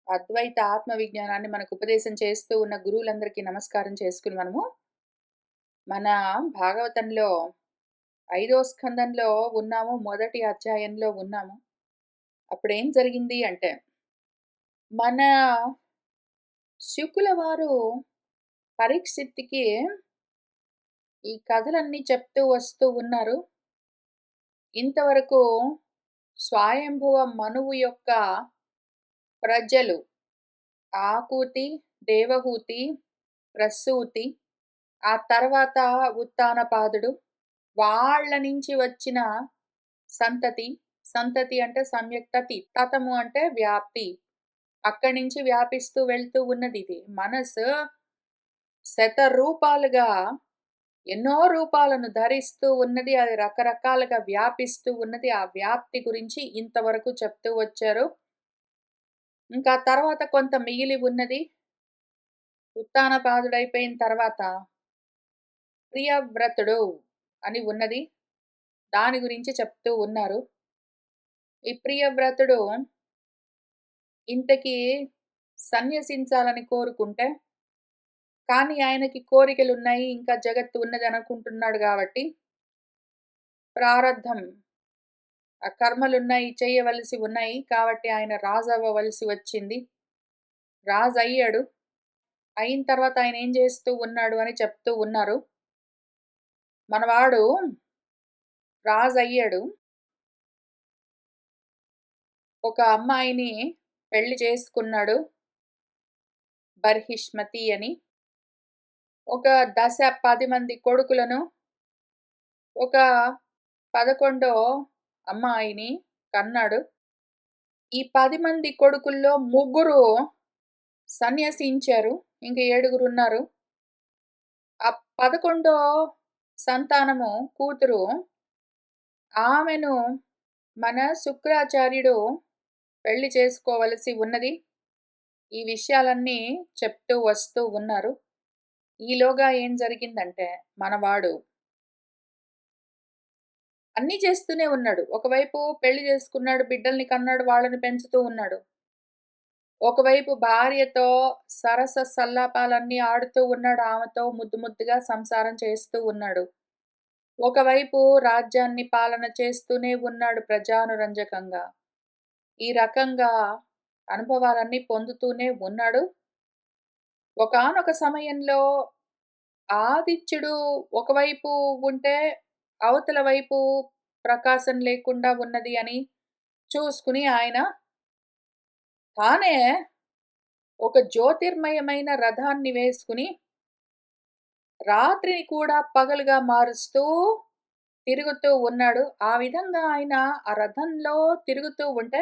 అద్వైత ఆత్మ విజ్ఞానాన్ని మనకు ఉపదేశం చేస్తూ ఉన్న గురువులందరికీ నమస్కారం చేసుకుని మన భాగవతంలో 5వ స్కందంలో ఉన్నాము. మొదటి అధ్యాయంలో ఉన్నాము. అప్పుడేం జరిగింది అంటే, మన శుకుల వారు పరీక్షిత్తుకి ఈ కథలన్నీ చెప్తూ వస్తూ ఉన్నారు. ఇంతవరకు స్వయంభువ మనువు యొక్క ప్రజలు ఆకూతి, దేవహూతి, ప్రసూతి, ఆ తర్వాత ఉత్తానపాదుడు, వాళ్ళ నుంచి వచ్చిన సంతతి అంటే సంయుక్తతి, తతము అంటే వ్యాప్తి, అక్కడి నుంచి వ్యాపిస్తూ వెళ్తూ ఉన్నది. ఇది మనసు శతరూపాలుగా ఎన్నో రూపాలను ధరిస్తూ ఉన్నది. అది రకరకాలుగా వ్యాపిస్తూ ఉన్నది. ఆ వ్యాప్తి గురించి ఇంతవరకు చెప్తూ వచ్చారు. ఇంకా తర్వాత కొంత మిగిలి ఉన్నది. ఉత్తానపాదుడైపోయిన తర్వాత ప్రియవ్రతుడు అని ఉన్నది. దాని గురించి చెప్తూ ఉన్నారు. ఈ ప్రియవ్రతుడు ఇంతకీ సన్యసించాలని కోరుకుంటే, కానీ ఆయనకి కోరికలు ఉన్నాయి, ఇంకా జగత్తు ఉన్నది అనుకుంటున్నాడు. కాబట్టి ప్రారబ్ధం, ఆ కర్మలున్నాయి, చేయవలసి ఉన్నాయి. కాబట్టి ఆయన రాజు అవ్వవలసి వచ్చింది. రాజు అయ్యాడు. అయిన తర్వాత ఆయన ఏం చేస్తూ ఉన్నాడు అని చెప్తూ ఉన్నారు. మనవాడు రాజు అయ్యాడు. ఒక అమ్మాయిని పెళ్లి చేసుకున్నాడు, బర్హిష్మతి అని. ఒక 10 మంది కొడుకులను, ఒక 11వ అమ్మాయిని కన్నాడు. ఈ 10 మంది కొడుకుల్లో 3 సన్యసించారు, ఇంక 7 ఉన్నారు. ఆ 11వ సంతానము కూతురు, ఆమెను మన శుక్రాచార్యుడు పెళ్లి చేసుకోవలసి ఉన్నది. ఈ విషయాలన్నీ చెప్తూ వస్తూ ఉన్నారు. ఈలోగా ఏం జరిగిందంటే, మనవాడు అన్నీ చేస్తూనే ఉన్నాడు. ఒకవైపు పెళ్లి చేసుకున్నాడు, బిడ్డల్ని కన్నాడు, వాళ్ళని పెంచుతూ ఉన్నాడు. ఒకవైపు భార్యతో సరస సల్లాపాలన్నీ ఆడుతూ ఉన్నాడు, ఆమెతో ముద్దు ముద్దుగా సంసారం చేస్తూ ఉన్నాడు. ఒకవైపు రాజ్యాన్ని పాలన చేస్తూనే ఉన్నాడు ప్రజానురంజకంగా. ఈ రకంగా అనుభవాలన్నీ పొందుతూనే ఉన్నాడు. ఒకానొక సమయంలో ఆదిత్యుడు ఒకవైపు ఉంటే అవతల వైపు ప్రకాశం లేకుండా ఉన్నది అని చూసుకుని ఆయన తానే ఒక జ్యోతిర్మయమైన రథాన్ని వేసుకుని రాత్రిని కూడా పగలుగా మారుస్తూ తిరుగుతూ ఉన్నాడు. ఆ విధంగా ఆయన ఆ రథంలో తిరుగుతూ ఉంటే,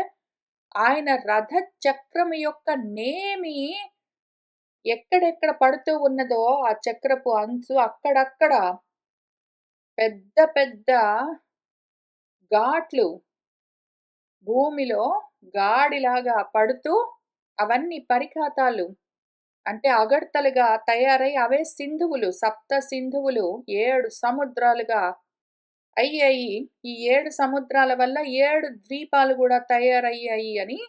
ఆయన రథ చక్రం యొక్క నేమి ఎక్కడెక్కడ పడుతూ ఉన్నదో ఆ చక్రపు అంచు అక్కడక్కడ పెద్ద పెద్ద ఘాట్లు భూమిలో గాడిలాగా పడుతూ, అవన్నీ పరిఖాతాలు అంటే అగడ్తలుగా తయారై అవే సింధువులు, 7 సింధువులు 7 సముద్రాలుగా అయ్యాయి. ఈ 7 సముద్రాల వల్ల 7 ద్వీపాలు కూడా తయారయ్యాయి అని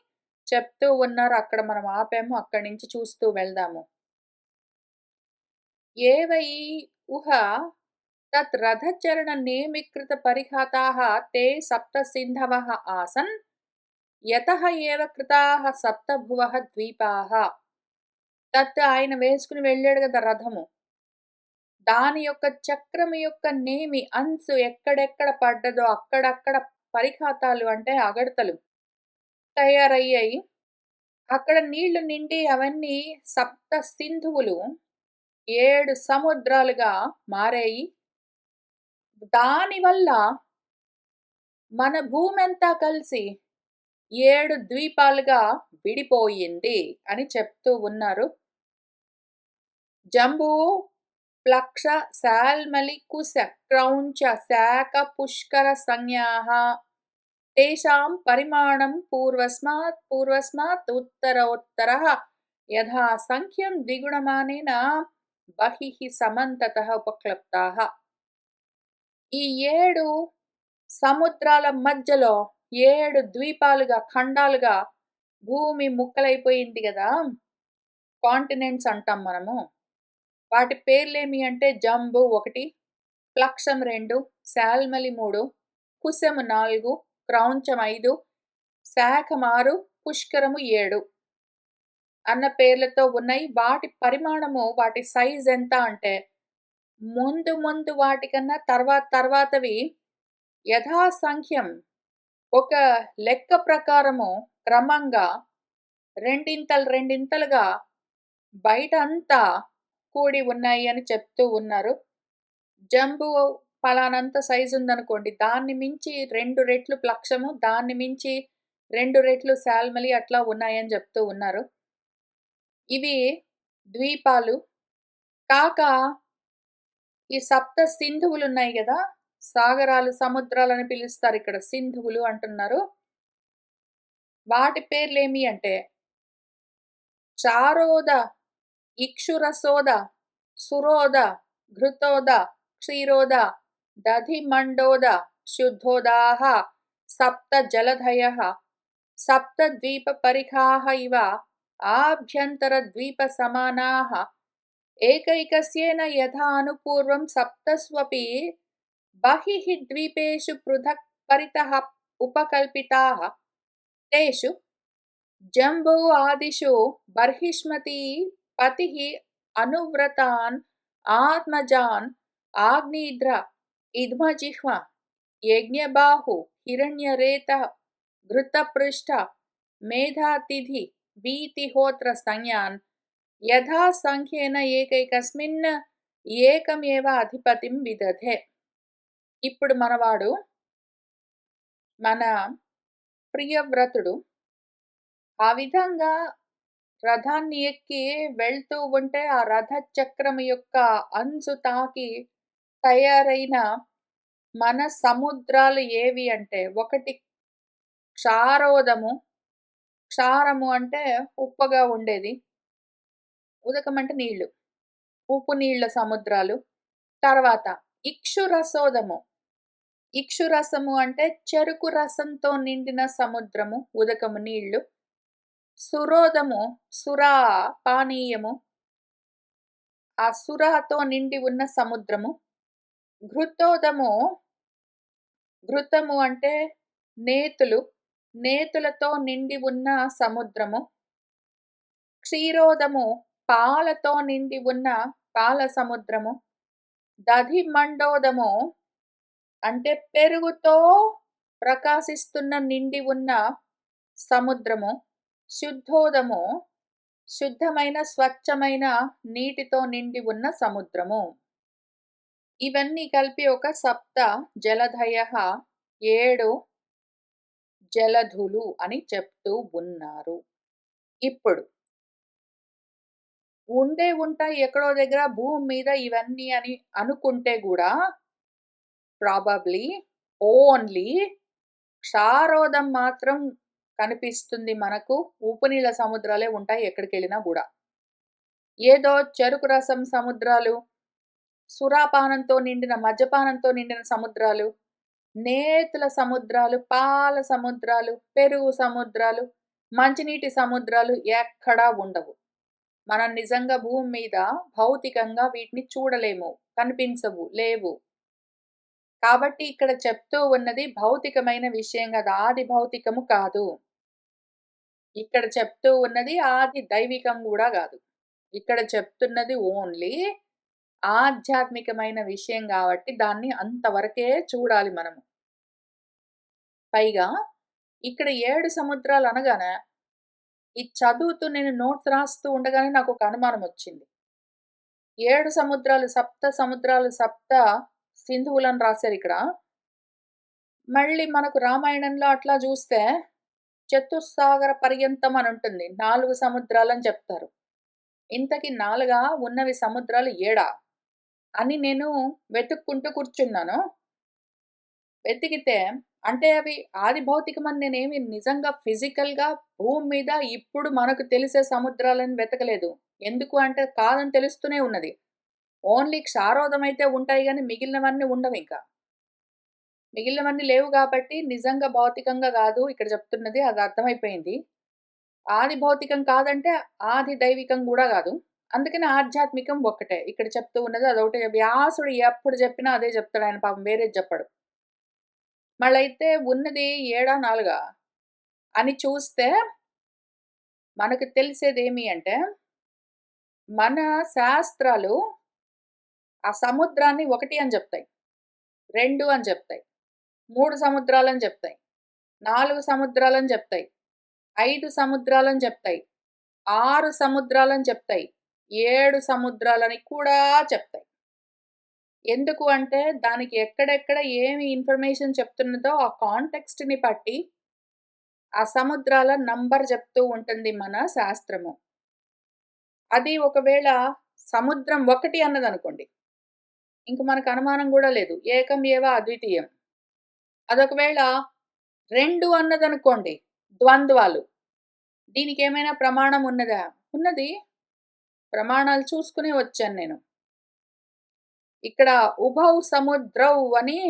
చెప్తూ ఉన్నారు. అక్కడ మనం ఆపాము, అక్కడి నుంచి చూస్తూ వెళ్దాము. ఏవై ఊహ తత్ రథచరణ నేమికృత పరిఘాతాః తే 7 సింధవః ఆసన్ యతః ఏవ కృతాః 7 భువః ద్వీపాః. తత్ ఆయన వేసుకుని వెళ్ళాడు కదా రథము, దాని యొక్క చక్రం యొక్క నేమి అంచు ఎక్కడెక్కడ పడ్డదో అక్కడక్కడ పరిఘాతాలు అంటే అగడతలు తయారయ్యాయి. అక్కడ నీళ్లు నిండి అవన్నీ 7 సింధువులు 7 సముద్రాలుగా మారాయి. దానివల్ల మన భూమి అంతా కలిసి 7 ద్వీపాలుగా విడిపోయింది అని చెప్తూ ఉన్నారు. జంబూ ప్లక్ష శాల్మలి కుశ క్రౌంచ శాక పుష్కర సంజ్ఞాః తేషాం పరిమాణం పూర్వస్మాత్ ఉత్తరోత్తరః యథా సంఖ్యం ద్విగుణమానేన బహిః సమంతతః ఉపక్లుప్తాః. ఈ 7 సముద్రాల మధ్యలో 7 ద్వీపాలుగా, ఖండాలుగా భూమి ముక్కలైపోయింది గదా! కాంటినెంట్స్ అంటాం మనము. వాటి పేర్లేమి అంటే జంబు 1, ప్లక్షం 2, శాల్మలి 3, కుశము 4, క్రౌంచం 5, శాఖం 6, పుష్కరము 7 అన్న పేర్లతో ఉన్నాయి. వాటి పరిమాణము, వాటి సైజ్ ఎంత అంటే ముందు వాటికన్నా తర్వాతవి యథాసంఖ్యం ఒక లెక్క ప్రకారము క్రమంగా రెండింతలుగా బయట అంతా కూడి ఉన్నాయి అని చెప్తూ ఉన్నారు. జంబు పలానంత సైజు ఉందనుకోండి, దాన్ని మించి 2 రెట్లు ప్లక్షము, దాన్ని మించి 2 రెట్లు శాల్మలి అట్లా ఉన్నాయని చెప్తూ ఉన్నారు. ఇవి ద్వీపాలు కాక ఈ సప్త సింధువులు ఉన్నాయి కదా, సాగరాలు, సముద్రాలని పిలుస్తారు, ఇక్కడ సింధువులు అంటున్నారు. వాటి పేర్లేమి అంటే చారోద, ఇక్షురసోద, సురోద, ఘృతోద, క్షీరోద, దధిమండోద, శుద్ధోదాః సప్త జలధయః సప్త ద్వీప పరిఖాః ఇవ ఆభ్యంతర ద్వీప సమానాః ఏకైకస్యేన యథా అనుపూర్వం సప్తస్వపి బహిః ద్వీపేషు పృథక్ పరితః ఉపకల్పితాః తేషు జంబూ ఆదిషు బర్హిష్మతి పతిః అనువ్రతాన్ ఆత్మజాన్ ఆగ్నేద్ర ఇద్మజిహ్వ యజ్ఞబాహు హిరణ్యరేత ఘృతపృష్ఠ మేధాతిథి వీతిహోత్ర సంజ్ఞాన్ యథా సంఖ్యేన ఏకైకస్మిన్ ఏకమేవ అధిపతిం విదధే. ఇప్పుడు మనవాడు, మన ప్రియవ్రతుడు ఆ విధంగా రథాన్ని ఎక్కి వెళ్తూ ఉంటే ఆ రథ చక్రం యొక్క అంచు తాకి తయారైన మన సముద్రాలు ఏవి అంటే, ఒకటి క్షారోదము. క్షారము అంటే ఉప్పగా ఉండేది, ఉదకం అంటే నీళ్లు, ఉప్పు నీళ్ల సముద్రాలు. తర్వాత ఇక్షురసోదము. ఇక్షురసము అంటే చెరుకు రసంతో నిండిన సముద్రము, ఉదకము నీళ్లు. సురోదము సురా పానీయము, ఆ సురాతో నిండి ఉన్న సముద్రము. ఘృతము అంటే నేతులు, నేతులతో నిండి ఉన్న సముద్రము. క్షీరోదము పాలతో నిండి ఉన్న పాల సముద్రము. దధిమండోదము అంటే పెరుగుతో ప్రకాశిస్తున్న నిండి ఉన్న సముద్రము. శుద్ధోదము శుద్ధమైన స్వచ్ఛమైన నీటితో నిండి ఉన్న సముద్రము. ఇవన్నీ కలిపి ఒక సప్త జలధయః 7 జలధులు అని చెప్తూ ఉన్నారు. ఇప్పుడు ఉంటాయి ఎక్కడో దగ్గర భూమి మీద ఇవన్నీ అని అనుకుంటే కూడా ప్రాబబ్లీ ఓన్లీ క్షారోదం మాత్రం కనిపిస్తుంది మనకు. ఉప్పు నీళ్ళ సముద్రాలే ఉంటాయి ఎక్కడికి వెళ్ళినా కూడా. ఏదో చెరుకు రసం సముద్రాలు, సురాపానంతో నిండిన, మద్యపానంతో నిండిన సముద్రాలు, నేతుల సముద్రాలు, పాల సముద్రాలు, పెరుగు సముద్రాలు, మంచినీటి సముద్రాలు ఎక్కడా ఉండవు. మనం నిజంగా భూమి మీద భౌతికంగా వీటిని చూడలేము, కనిపించవు, లేవు. కాబట్టి ఇక్కడ చెప్తూ ఉన్నది భౌతికమైన విషయం కాదు, ఆది భౌతికము కాదు. ఇక్కడ చెప్తూ ఉన్నది ఆది దైవికం కూడా కాదు. ఇక్కడ చెప్తున్నది ఓన్లీ ఆధ్యాత్మికమైన విషయం కాబట్టి దాన్ని అంతవరకే చూడాలి మనము. పైగా ఇక్కడ 7 సముద్రాలు అనగానే, ఇది చదువుతూ నేను నోట్స్ రాస్తూ ఉండగానే నాకు ఒక అనుమానం వచ్చింది. 7 సముద్రాలు, సప్త సముద్రాలు, సప్త సింధువులను రాశారు ఇక్కడ. మళ్ళీ మనకు రామాయణంలో అట్లా చూస్తే చతుస్సాగర పర్యంతం అని ఉంటుంది, 4 సముద్రాలని చెప్తారు. ఇంతకి 4 ఉన్నవి సముద్రాలు 7. అని నేను వెతుక్కుంటూ కూర్చున్నాను. వెతికితే అంటే అవి ఆది భౌతికమని నేనేమి నిజంగా ఫిజికల్‌గా భూమి మీద ఇప్పుడు మనకు తెలిసే సముద్రాలను వెతకలేదు. ఎందుకు అంటే కాదని తెలుస్తూనే ఉన్నది. ఓన్లీ క్షారోదమైతే ఉంటాయి గానీ మిగిలినవన్నీ ఉండవింక. మిగిలినవన్నీ లేవు గాబట్టి నిజంగా భౌతికంగా గాదు ఇక్కడ చెప్తున్నది అది అర్థమైపోయింది. ఆది భౌతికం కాదంటే ఆది దైవికం గూడా గాదు. అందుకని ఆధ్యాత్మికం ఒక్కటే. ఇక్కడ చెప్తూ ఉన్నది అదొకటే. వ్యాసుడు ఎప్పుడు జెప్పినా అదే జెప్తాడు. ఆయన పాపం వేరేది జెప్పడు. మళ్ళైతే ఉన్నది ఏడా, నాలుగా అని చూస్తే మనకు తెలిసేదేమి అంటే, మన శాస్త్రాలు ఆ సముద్రాన్ని 1 అని జెప్తాయి. 2 అని జెప్తాయి. 3 సముద్రాలని జెప్తాయి. 4 సముద్రాలని జెప్తాయి. 5 సముద్రాలని జెప్తాయి. 6 సముద్రాలని చెప్తాయి. 7 సముద్రాలని కూడా చెప్తాయి. ఎందుకు అంటే దానికి ఎక్కడెక్కడ ఏమి ఇన్ఫర్మేషన్ చెప్తున్నదో ఆ కాంటెక్స్ట్‌ని బట్టి ఆ సముద్రాల నంబర్ చెప్తూ ఉంటుంది మన శాస్త్రము. అది ఒకవేళ సముద్రం 1 అన్నదనుకోండి. ఇంక మనకు అనుమానం గూడా లేదు. ఏకం ఏవ అద్వితీయం. అదొకవేళ 2 అన్నదనుకోండి ద్వంద్వాలు. దీనికేమైనా ప్రమాణం ఉన్నదా? ఉన్నది. ప్రమాణాలు చూసుకునే వచ్చాను నేను. ఇక్కడ ఉభౌ సముద్రౌ అని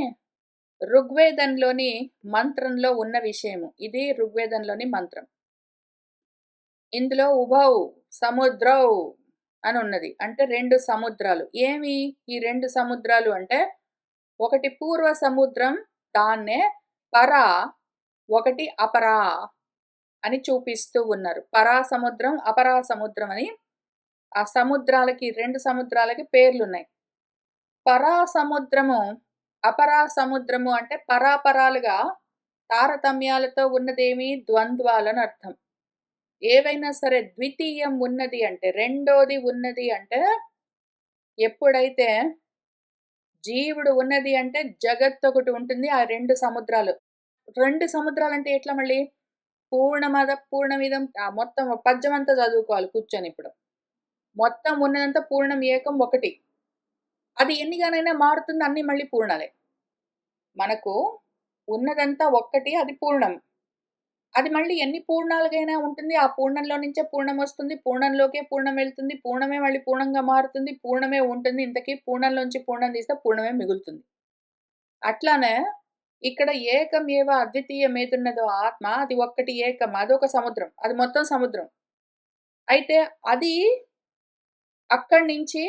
ఋగ్వేదంలోని మంత్రంలో ఉన్న విషయము. ఇది ఋగ్వేదంలోని మంత్రం. ఇందులో ఉభౌ సముద్రౌ అని ఉన్నది. అంటే 2 సముద్రాలు. ఏమి ఈ 2 సముద్రాలు అంటే, ఒకటి పూర్వ సముద్రం దాన్నే పరా, ఒకటి అపరా అని చూపిస్తూ ఉన్నారు. పరా సముద్రం, అపరా సముద్రం అని ఆ సముద్రాలకి 2 సముద్రాలకి పేర్లున్నాయి. పరా సముద్రము, అపరా సముద్రము అంటే పరాపరాలుగా తారతమ్యాలతో ఉన్నదేమి ద్వంద్వాలని అర్థం. ఏవైనా సరే ద్వితీయం ఉన్నది అంటే, రెండోది ఉన్నది అంటే, ఎప్పుడైతే జీవుడు ఉన్నది అంటే జగత్తొకటి ఉంటుంది. ఆ 2 సముద్రాలు. 2 సముద్రాలంటే ఎట్లా మళ్ళీ? పూర్ణమద పూర్ణమిదం మొత్తం పద్యమంతా చదువుకోవాలి కూర్చొనిప్పుడు. మొత్తం ఉన్నదంతా పూర్ణం ఏకం ఒకటి. అది ఎన్నిగానైనా మారుతుంది. అన్నీ మళ్ళీ పూర్ణాలే. మనకు ఉన్నదంతా ఒక్కటి అది పూర్ణం. అది మళ్ళీ ఎన్ని పూర్ణాలుగైనా ఉంటుంది. ఆ పూర్ణంలో నుంచే పూర్ణమొస్తుంది. పూర్ణంలోకే పూర్ణం వెళ్తుంది. పూర్ణమే మళ్ళీ పూర్ణంగా మారుతుంది. పూర్ణమే ఉంటుంది. ఇంతకీ పూర్ణంలోంచి పూర్ణం తీస్తే పూర్ణమే మిగులుతుంది. అట్లానే ఇక్కడ ఏకం ఏవ అద్వితీయం ఏదున్నదో ఆత్మ అది ఒక్కటి ఏకం. అదొక సముద్రం. అది మొత్తం సముద్రం. అయితే అది అక్కడి నుంచి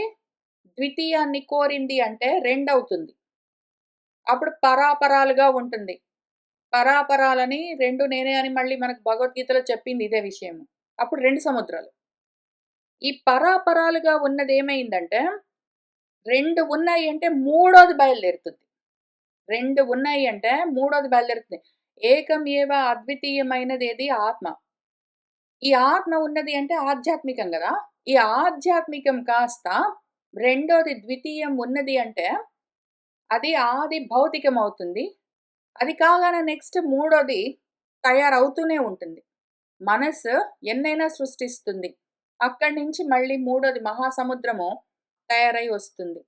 ద్వితీయాన్ని కోరింది అంటే రెండవుతుంది. అప్పుడు పరాపరాలుగా ఉంటుంది. పరాపరాలని 2 నేనే అని మళ్ళీ మనకు భగవద్గీతలో చెప్పింది ఇదే విషయము. అప్పుడు 2 సముద్రాలు. ఈ పరాపరాలుగా ఉన్నదేమైందంటే 2 ఉన్నాయి అంటే మూడోది బయలుదేరుతుంది. 2 ఉన్నాయి అంటే మూడోది బయలుదేరుతుంది. ఏకం ఏవ అద్వితీయమైనదేది ఆత్మ. ఈ ఆత్మ ఉన్నది అంటే ఆధ్యాత్మికం గదా! ఈ ఆధ్యాత్మికం కాస్త రెండోది ద్వితీయం ఉన్నది అంటే అది ఆది భౌతికం అవుతుంది. అది కాగానే నెక్స్ట్ మూడోది తయారవుతూనే ఉంటుంది. మనస్సు ఎన్నైనా సృష్టిస్తుంది. అక్కడి నుంచి మళ్ళీ మూడోది మహాసముద్రము తయారై వస్తుంది.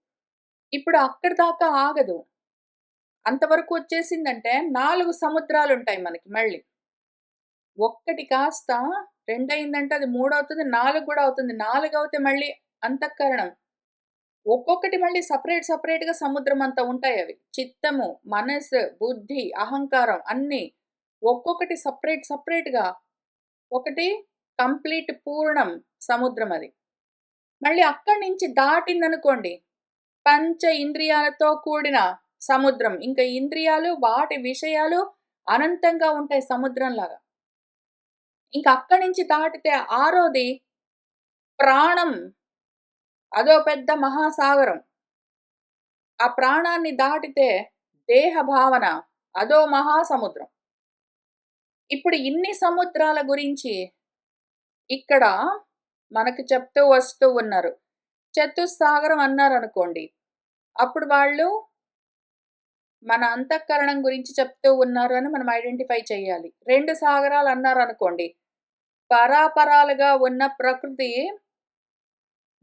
ఇప్పుడు అక్కడి దాకా ఆగదు. అంతవరకు వచ్చేసిందంటే 4 సముద్రాలుంటాయి మనకి మళ్ళీ. ఒక్కటి కాస్త రెండయిందంటే అది మూడవుతుంది. 4 గూడా అవుతుంది. 4 అవుతే మళ్ళీ అంతఃకరణం. ఒక్కొక్కటి మళ్ళీ సెపరేట్‌గా సముద్రమంతా ఉంటాయవి. చిత్తము, మనస్సు, బుద్ధి, అహంకారం అన్నీ. ఒక్కొక్కటి సెపరేట్‌గా ఒకటి కంప్లీట్ పూర్ణం సముద్రం అది. మళ్ళీ అక్కడి నుంచి దాటిందనుకోండి, పంచ ఇంద్రియాలతో కూడిన సముద్రం. ఇంక ఇంద్రియాలు, వాటి విషయాలు అనంతంగా ఉంటాయి సముద్రంలాగా. ఇంక అక్కడి నుంచి దాటితే ఆరోది ప్రాణం. అదో పెద్ద మహాసాగరం. ఆ ప్రాణాన్ని దాటితే దేహ భావన. అదో మహాసముద్రం. ఇప్పుడు ఇన్ని సముద్రాల గురించి ఇక్కడ మనకు చెప్తూ వస్తూ ఉన్నారు. చతుస్సాగరం అన్నారనుకోండి. అప్పుడు వాళ్ళు మన అంతఃకరణం గురించి చెప్తూ ఉన్నారు అని మనం ఐడెంటిఫై చేయాలి. 2 సాగరాలు అన్నారనుకోండి. పరాపరాలుగా ఉన్న ప్రకృతి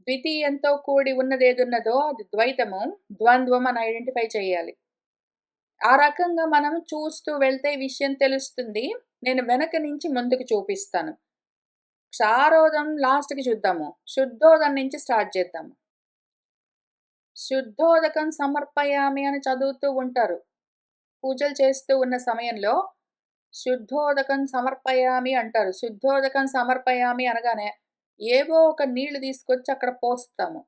ద్వితీయంతో కూడి ఉన్నదేదున్నదో అది ద్వైతము, ద్వంద్వం అని ఐడెంటిఫై చేయాలి. ఆ రకంగా మనం చూస్తూ వెళ్తే విషయం తెలుస్తుంది. నేను వెనక నుంచి ముందుకు చూపిస్తాను. క్షారోదం లాస్ట్‌కి చూద్దాము. శుద్ధోదం నుంచి స్టార్ట్ చేద్దాము. శుద్ధోదకం సమర్పయామి అని చదువుతూ ఉంటారు. పూజలు చేస్తూ ఉన్న సమయంలో శుద్ధోదకం సమర్పయామి అంటారు. శుద్ధోదకం సమర్పయామి అనగానే ఏవో ఒక నీళ్లు తీసుకొచ్చి అక్కడ పోస్తాము.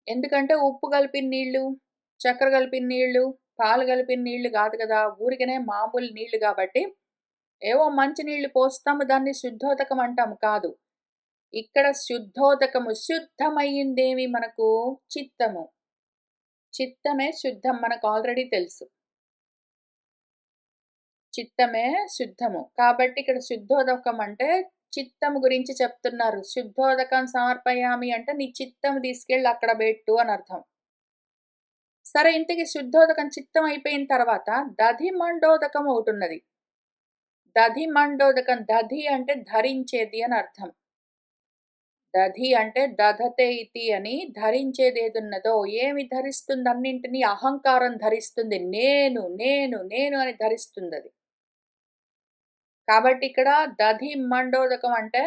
ఎందుకంటే ఉప్పు కలిపిన నీళ్ళు, చక్కెర కలిపిన నీళ్ళు, పాలు కలిపిన నీళ్ళు గాదు గదా! ఊరికనే మామూలు నీళ్ళు గాబట్టి, ఏవో మంచి నీళ్ళు పోస్తాము. దాన్ని శుద్ధోదకం అంటాము కాదు. ఇక్కడ శుద్ధోదకము శుద్ధమయ్యిందేమి మనకు చిత్తము. చిత్తమే శుద్ధం మనకు ఆల్రెడీ తెలుసు. చిత్తమే శుద్ధము. కాబట్టి ఇక్కడ శుద్ధోదకం అంటే చిత్తము గురించి చెప్తున్నారు. శుద్ధోదకం సమర్పయామి అంటే నీ చిత్తము తీసుకెళ్ళి అక్కడ బెట్టు అనర్థం. సరే ఇంతకి శుద్ధోదకం చిత్తం అయిపోయిన తర్వాత దధిమండోదకం ఒకటున్నది. దధిమండోదకం దధి అంటే ధరించేది అని అర్థం. దధి అంటే దధతే ఇతి అని ధరించేదేదున్నదో ఏమి ధరిస్తుంది అన్నింటినీ అహంకారం ధరిస్తుంది. నేను, నేను, నేను అని ధరిస్తుందది. కాబట్టి ఇక్కడ దధి మండోదకం అంటే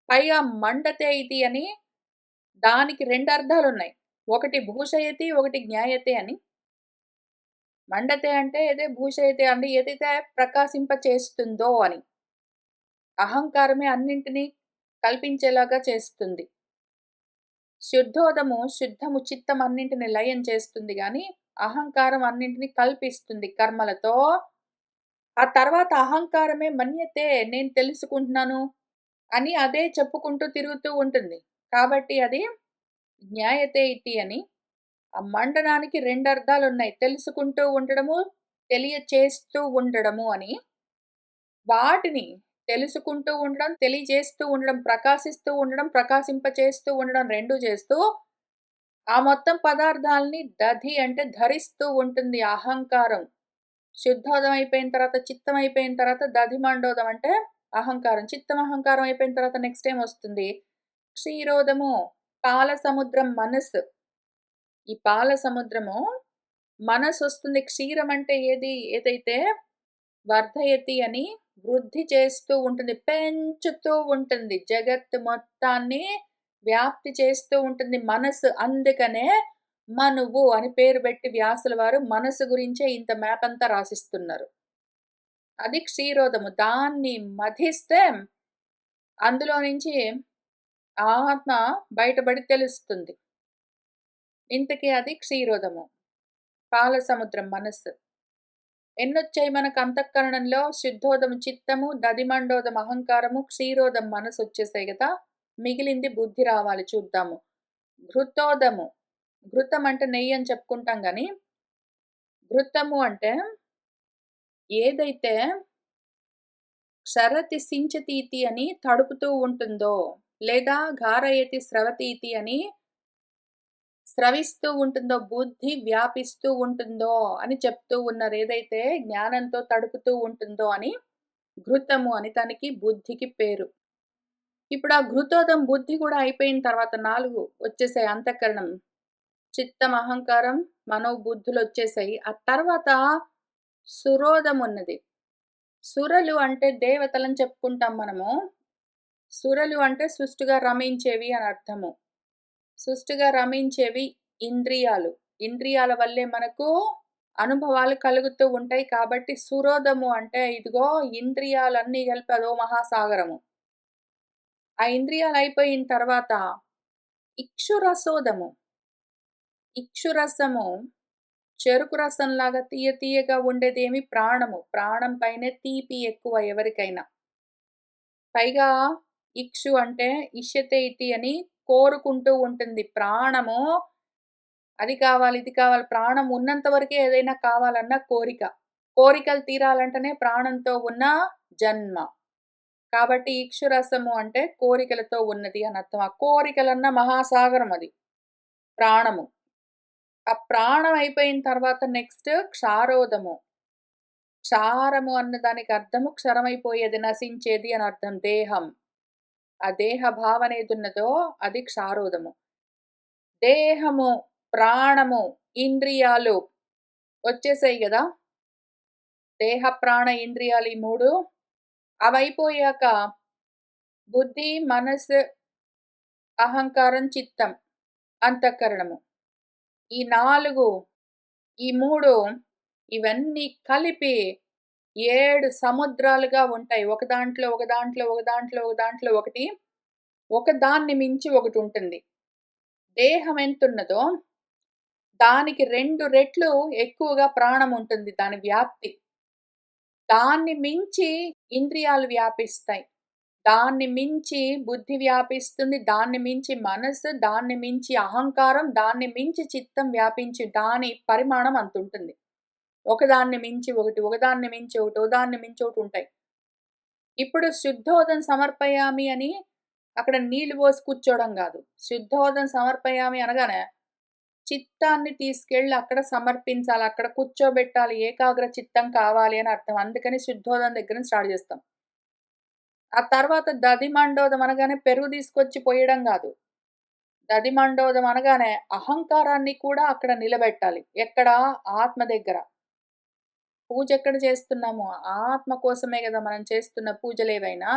పైగా మండతే ఇతి అని దానికి 2 అర్థాలున్నాయి. ఒకటి భూషయతి, ఒకటి జ్ఞాయతే అని. మండతే అంటే ఏదే భూషయతే అంటే ఏదైతే ప్రకాశింపచేస్తుందో అని. అహంకారమే అన్నింటినీ కల్పించేలాగా చేస్తుంది. శుద్ధోదము శుద్ధము చిత్తం అన్నింటిని లయం చేస్తుంది గాని, అహంకారం అన్నింటిని కల్పిస్తుంది కర్మలతో. ఆ తర్వాత అహంకారమే మన్యతే నేను తెలుసుకుంటున్నాను అని అదే చెప్పుకుంటూ తిరుగుతూ ఉంటుంది. కాబట్టి అది జ్ఞాయతే ఇతి అని. ఆ మండనానికి 2 అర్థాలున్నాయి. తెలుసుకుంటూ ఉండడము, తెలియచేస్తూ ఉండడము అని. వాటిని తెలుసుకుంటూ ఉండడం, తెలియజేస్తూ ఉండడం, ప్రకాశిస్తూ ఉండడం, ప్రకాశింపచేస్తూ ఉండడం 2 చేస్తూ, ఆ మొత్తం పదార్థాల్ని దధి అంటే ధరిస్తూ ఉంటుంది అహంకారం. శుద్ధోదం అయిపోయిన తర్వాత, చిత్తం అయిపోయిన తర్వాత దధిమండోదం అంటే అహంకారం. చిత్తం, అహంకారం అయిపోయిన తర్వాత నెక్స్ట్ ఏమొస్తుంది? క్షీరోదము, పాల సముద్రం మనస్సు. ఈ పాల సముద్రము మనసొస్తుంది. క్షీరం అంటే ఏది? ఏదైతే వర్ధయతి అని వృద్ధి చేస్తూ ఉంటుంది. పెంచుతూ ఉంటుంది. జగత్తు మొత్తాన్ని వ్యాప్తి చేస్తూ ఉంటుంది మనసు. అందుకనే మనువు అని పేరు పెట్టి వ్యాసుల వారు మనసు గురించే ఇంత మ్యాప్ అంతా రాసిస్తున్నారు. అది క్షీరోదము. దాన్ని మధిస్తే అందులో నుంచి ఆత్మ బయటపడి తెలుస్తుంది. ఇంతకీ అది క్షీరోదము. పాల సముద్రం మనస్సు. ఎన్నొచ్చాయి మనకు అంతఃకరణంలో? శుద్ధోదం చిత్తము, దధిమండోదం అహంకారము, క్షీరోదం మనసొచ్చేసాయి గదా! మిగిలింది బుద్ధి రావాలి చూద్దాము. ఘృతోదము. ఘృతం అంటే నెయ్యి అని చెప్పుకుంటాం గానీ, ఘృతము అంటే ఏదైతే క్షరతి సించతీతి అని తడుపుతూ ఉంటుందో, లేదా ఘారయతి స్రవతీతి అని స్రవిస్తూ ఉంటుందో, బుద్ధి వ్యాపిస్తూ ఉంటుందో అని చెప్తూ ఉన్నారు. ఏదైతే జ్ఞానంతో తడుపుతూ ఉంటుందో అని ఘృతము అని దానికి బుద్ధికి పేరు. ఇప్పుడు ఆ ఘృతోదం బుద్ధి కూడా అయిపోయిన తర్వాత 4 వచ్చేసాయి అంతఃకరణం. చిత్తం, అహంకారం, మనోబుద్ధులొచ్చేసాయి. ఆ తర్వాత సురోదం ఉన్నది. సురలు అంటే దేవతలని చెప్పుకుంటాం మనము. సురలు అంటే సుష్టుగా రమించేవి అని అర్థము. సుష్టుగా రమించేవి ఇంద్రియాలు. ఇంద్రియాల వల్లే మనకు అనుభవాలు కలుగుతూ ఉంటాయి. కాబట్టి సురోదము అంటే ఇదిగో ఇంద్రియాలన్నీ కలిపి అదో మహాసాగరము. ఆ ఇంద్రియాలయిపోయిన తర్వాత ఇక్షురసోదము. ఇక్షురసము చెరుకు రసంలాగా తియ్య తియ్యగా ఉండేదేమి ప్రాణము. ప్రాణం పైనే తీపి ఎక్కువ ఎవరికైనా. పైగా ఇక్షు అంటే ఇష్యతే ఇతి అని కోరుకుంటూ ఉంటుంది. ప్రాణము అది కావాలి, ఇది కావాలి. ప్రాణం ఉన్నంత వరకే ఏదైనా కావాలన్న కోరిక. కోరికలు తీరాలంటేనే ప్రాణంతో ఉన్న జన్మ. కాబట్టి ఇక్షురసము అంటే కోరికలతో ఉన్నది అని అర్థం. ఆ కోరికలన్న మహాసాగరం అది. ప్రాణము. ఆ ప్రాణం అయిపోయిన తర్వాత నెక్స్ట్ క్షారోదము. క్షారము అన్న దానికి అర్థము క్షరమైపోయేది, నశించేది అని అర్థం దేహం. ఆ దేహ భావన ఏదున్నదో అది క్షారోదము. దేహము, ప్రాణము, ఇంద్రియాలు వచ్చేసాయి గదా! దేహ, ప్రాణ, ఇంద్రియాలు ఈ 3 అవయిపోయాక బుద్ధి, మనస్సు, అహంకారం, చిత్తం, అంతఃకరణము. ఈ 4 ఈ 3 ఇవన్నీ కలిపి 7 సముద్రాలుగా ఉంటాయి. ఒక దాంట్లో, ఒక దాంట్లో, ఒక దాంట్లో, ఒక దాంట్లో ఒకటి, ఒకదాన్ని మించి ఒకటుంటుంది. దేహం ఎంతున్నదో దానికి 2 రెట్లు ఎక్కువగా ప్రాణం ఉంటుంది దాని వ్యాప్తి. దాన్ని మించి ఇంద్రియాలు వ్యాపిస్తాయి. దాన్ని మించి బుద్ధి వ్యాపిస్తుంది. దాన్ని మించి మనస్సు, దాన్ని మించి అహంకారం, దాన్ని మించి చిత్తం వ్యాపించి దాని పరిమాణం అంతుంటుంది. ఒకదాన్ని మించి ఒకటి, ఒకదాన్ని మించి ఒకటి, ఒకదాన్ని మించి ఒకటుంటాయి. ఇప్పుడు శుద్ధోదం సమర్పయామి అని అక్కడ నీళ్లు పోసి కూర్చోవడం గాదు. శుద్ధోదం సమర్పయామి అనగానే చిత్తాన్ని తీసుకెళ్ళి అక్కడ సమర్పించాలి. అక్కడ కూర్చోబెట్టాలి. ఏకాగ్ర చిత్తం కావాలి అని అర్థం. అందుకని శుద్ధోదం దగ్గర నుంచి స్టార్ట్ చేస్తాం. ఆ తర్వాత దధిమండోదం అనగానే పెరుగు తీసుకొచ్చి పొయ్యడం గాదు. దధిమండోదం అనగానే అహంకారాన్ని కూడా అక్కడ నిలబెట్టాలి. ఎక్కడ? ఆత్మ దగ్గర. పూజ ఎక్కడ చేస్తున్నాము? ఆత్మ కోసమే గదా మనం చేస్తున్న పూజలేవైనా.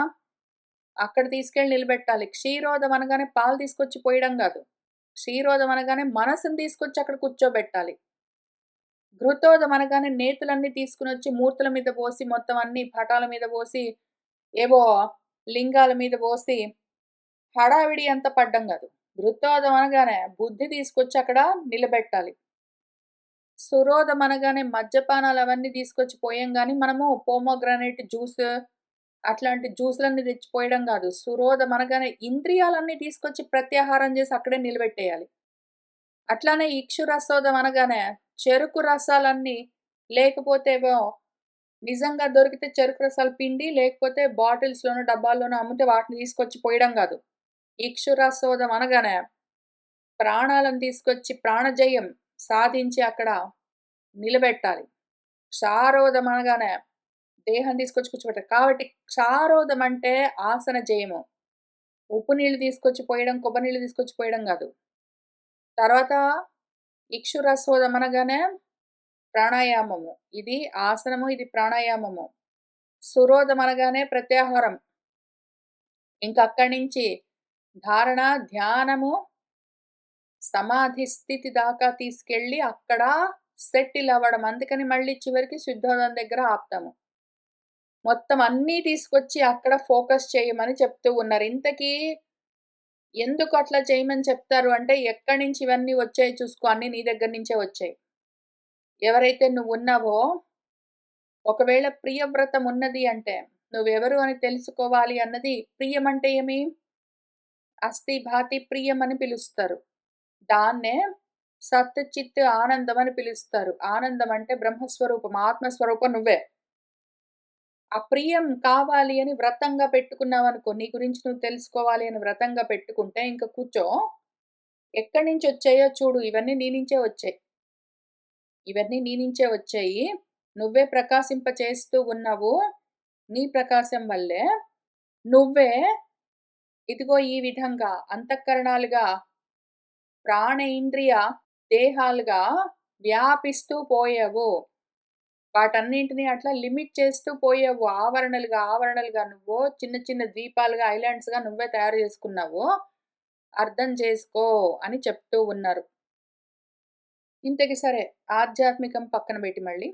అక్కడ తీసుకెళ్ళి నిలబెట్టాలి. క్షీరోదం అనగానే పాలు తీసుకొచ్చి పోయడం గాదు. క్షీరోదం అనగానే మనసుని తీసుకొచ్చి అక్కడ కూర్చోబెట్టాలి. ఘృతోదం అనగానే నేతులన్నీ తీసుకొనొచ్చి మూర్తుల మీద పోసి, మొత్తం అన్ని పటాల మీద పోసి, ఏవో లింగాల మీద పోసి, హడావిడి అంతా పడ్డం గాదు. ఘృతోదం అనగానే బుద్ధి తీసుకొచ్చి అక్కడ నిలబెట్టాలి. సురోదం అనగానే మద్యపానాలు అవన్నీ తీసుకొచ్చి పోయం గానీ, మనము పోమోగ్రానేట్ జ్యూస్ అట్లాంటి జ్యూసులన్నీ తెచ్చి పోయడం గాదు. సురోదం అనగానే ఇంద్రియాలన్నీ తీసుకొచ్చి ప్రత్యాహారం చేసి అక్కడే నిలబెట్టేయాలి. అట్లానే ఇక్షురసోదం అనగానే చెరుకు రసాలన్నీ లేకపోతేవో నిజంగా దొరికితే చెరుకు రసాలు పిండి, లేకపోతే బాటిల్స్‌లోనో, డబ్బాల్లోనో అమ్మితే వాటిని తీసుకొచ్చి పోయడం గాదు. ఇక్షురసోదం అనగానే ప్రాణాలను తీసుకొచ్చి ప్రాణజయం సాధించి అక్కడ నిలబెట్టాలి. క్షారోదం అనగానే దేహం తీసుకొచ్చి కూర్చోబెట్టాలి. కాబట్టి క్షారోదం అంటే ఆసన జయము. ఉప్పు నీళ్లు తీసుకొచ్చి పోయడం, కొబ్బరి నీళ్లు తీసుకొచ్చి పోయడం గాదు. తర్వాత ఇక్షురసోదం అనగానే ప్రాణాయామము. ఇది ఆసనము, ఇది ప్రాణాయామము. సురోదం అనగానే ప్రత్యాహారం. ఇంక అక్కడి నుంచి ధారణ, ధ్యానము, సమాధి స్థితి దాకా తీసుకెళ్ళి అక్కడ సెటిల్ అవ్వడం. అందుకని మళ్ళీ చివరికి శుద్ధోదం దగ్గర ఆపుతాము. మొత్తం అన్నీ తీసుకొచ్చి అక్కడ ఫోకస్ చేయమని చెప్తూ ఉన్నారు. ఇంతకీ ఎందుకు అట్లా చేయమని చెప్తారు అంటే, ఎక్కడి నుంచి ఇవన్నీ వచ్చాయి చూసుకో అన్నీ నీ దగ్గర నుంచే వచ్చాయి. ఎవరైతే నువ్వున్నావో, ఒకవేళ ప్రియవ్రతం ఉన్నది అంటే, నువ్వెవరు అని తెలుసుకోవాలి అన్నది ప్రియం అంటే ఏమి? అస్థి, భాతి, ప్రియం అని పిలుస్తారు. దాన్నే సత్, చిత్, ఆనందం అని పిలుస్తారు. ఆనందం అంటే బ్రహ్మస్వరూపం, ఆత్మస్వరూపం నువ్వే. ఆ ప్రియం కావాలి అని వ్రతంగా పెట్టుకున్నావనుకో, నీ గురించి నువ్వు తెలుసుకోవాలి అని వ్రతంగా పెట్టుకుంటే ఇంక కూర్చో. ఎక్కడి నుంచొచ్చాయో చూడు. ఇవన్నీ నీ నుంచే వచ్చాయి. ఇవన్నీ నీ నుంచే వచ్చాయి. నువ్వే ప్రకాశింపచేస్తూ ఉన్నావు. నీ ప్రకాశం వల్లే నువ్వే ఇదిగో ఈ విధంగా అంతఃకరణాలుగా, ప్రాణేంద్రియ దేహాలుగా వ్యాపిస్తూ పోయావు. వాటన్నింటిని అట్లా లిమిట్ చేస్తూ పోయావు. ఆవరణలుగా, ఆవరణలుగా నువ్వు చిన్న చిన్న ద్వీపాలుగా, ఐలాండ్స్‌గా నువ్వే తయారు చేసుకున్నావు. అర్థం చేసుకో అని చెప్తూ ఉన్నారు. ఇంతకి సరే ఆధ్యాత్మికం పక్కన పెట్టి మళ్ళీ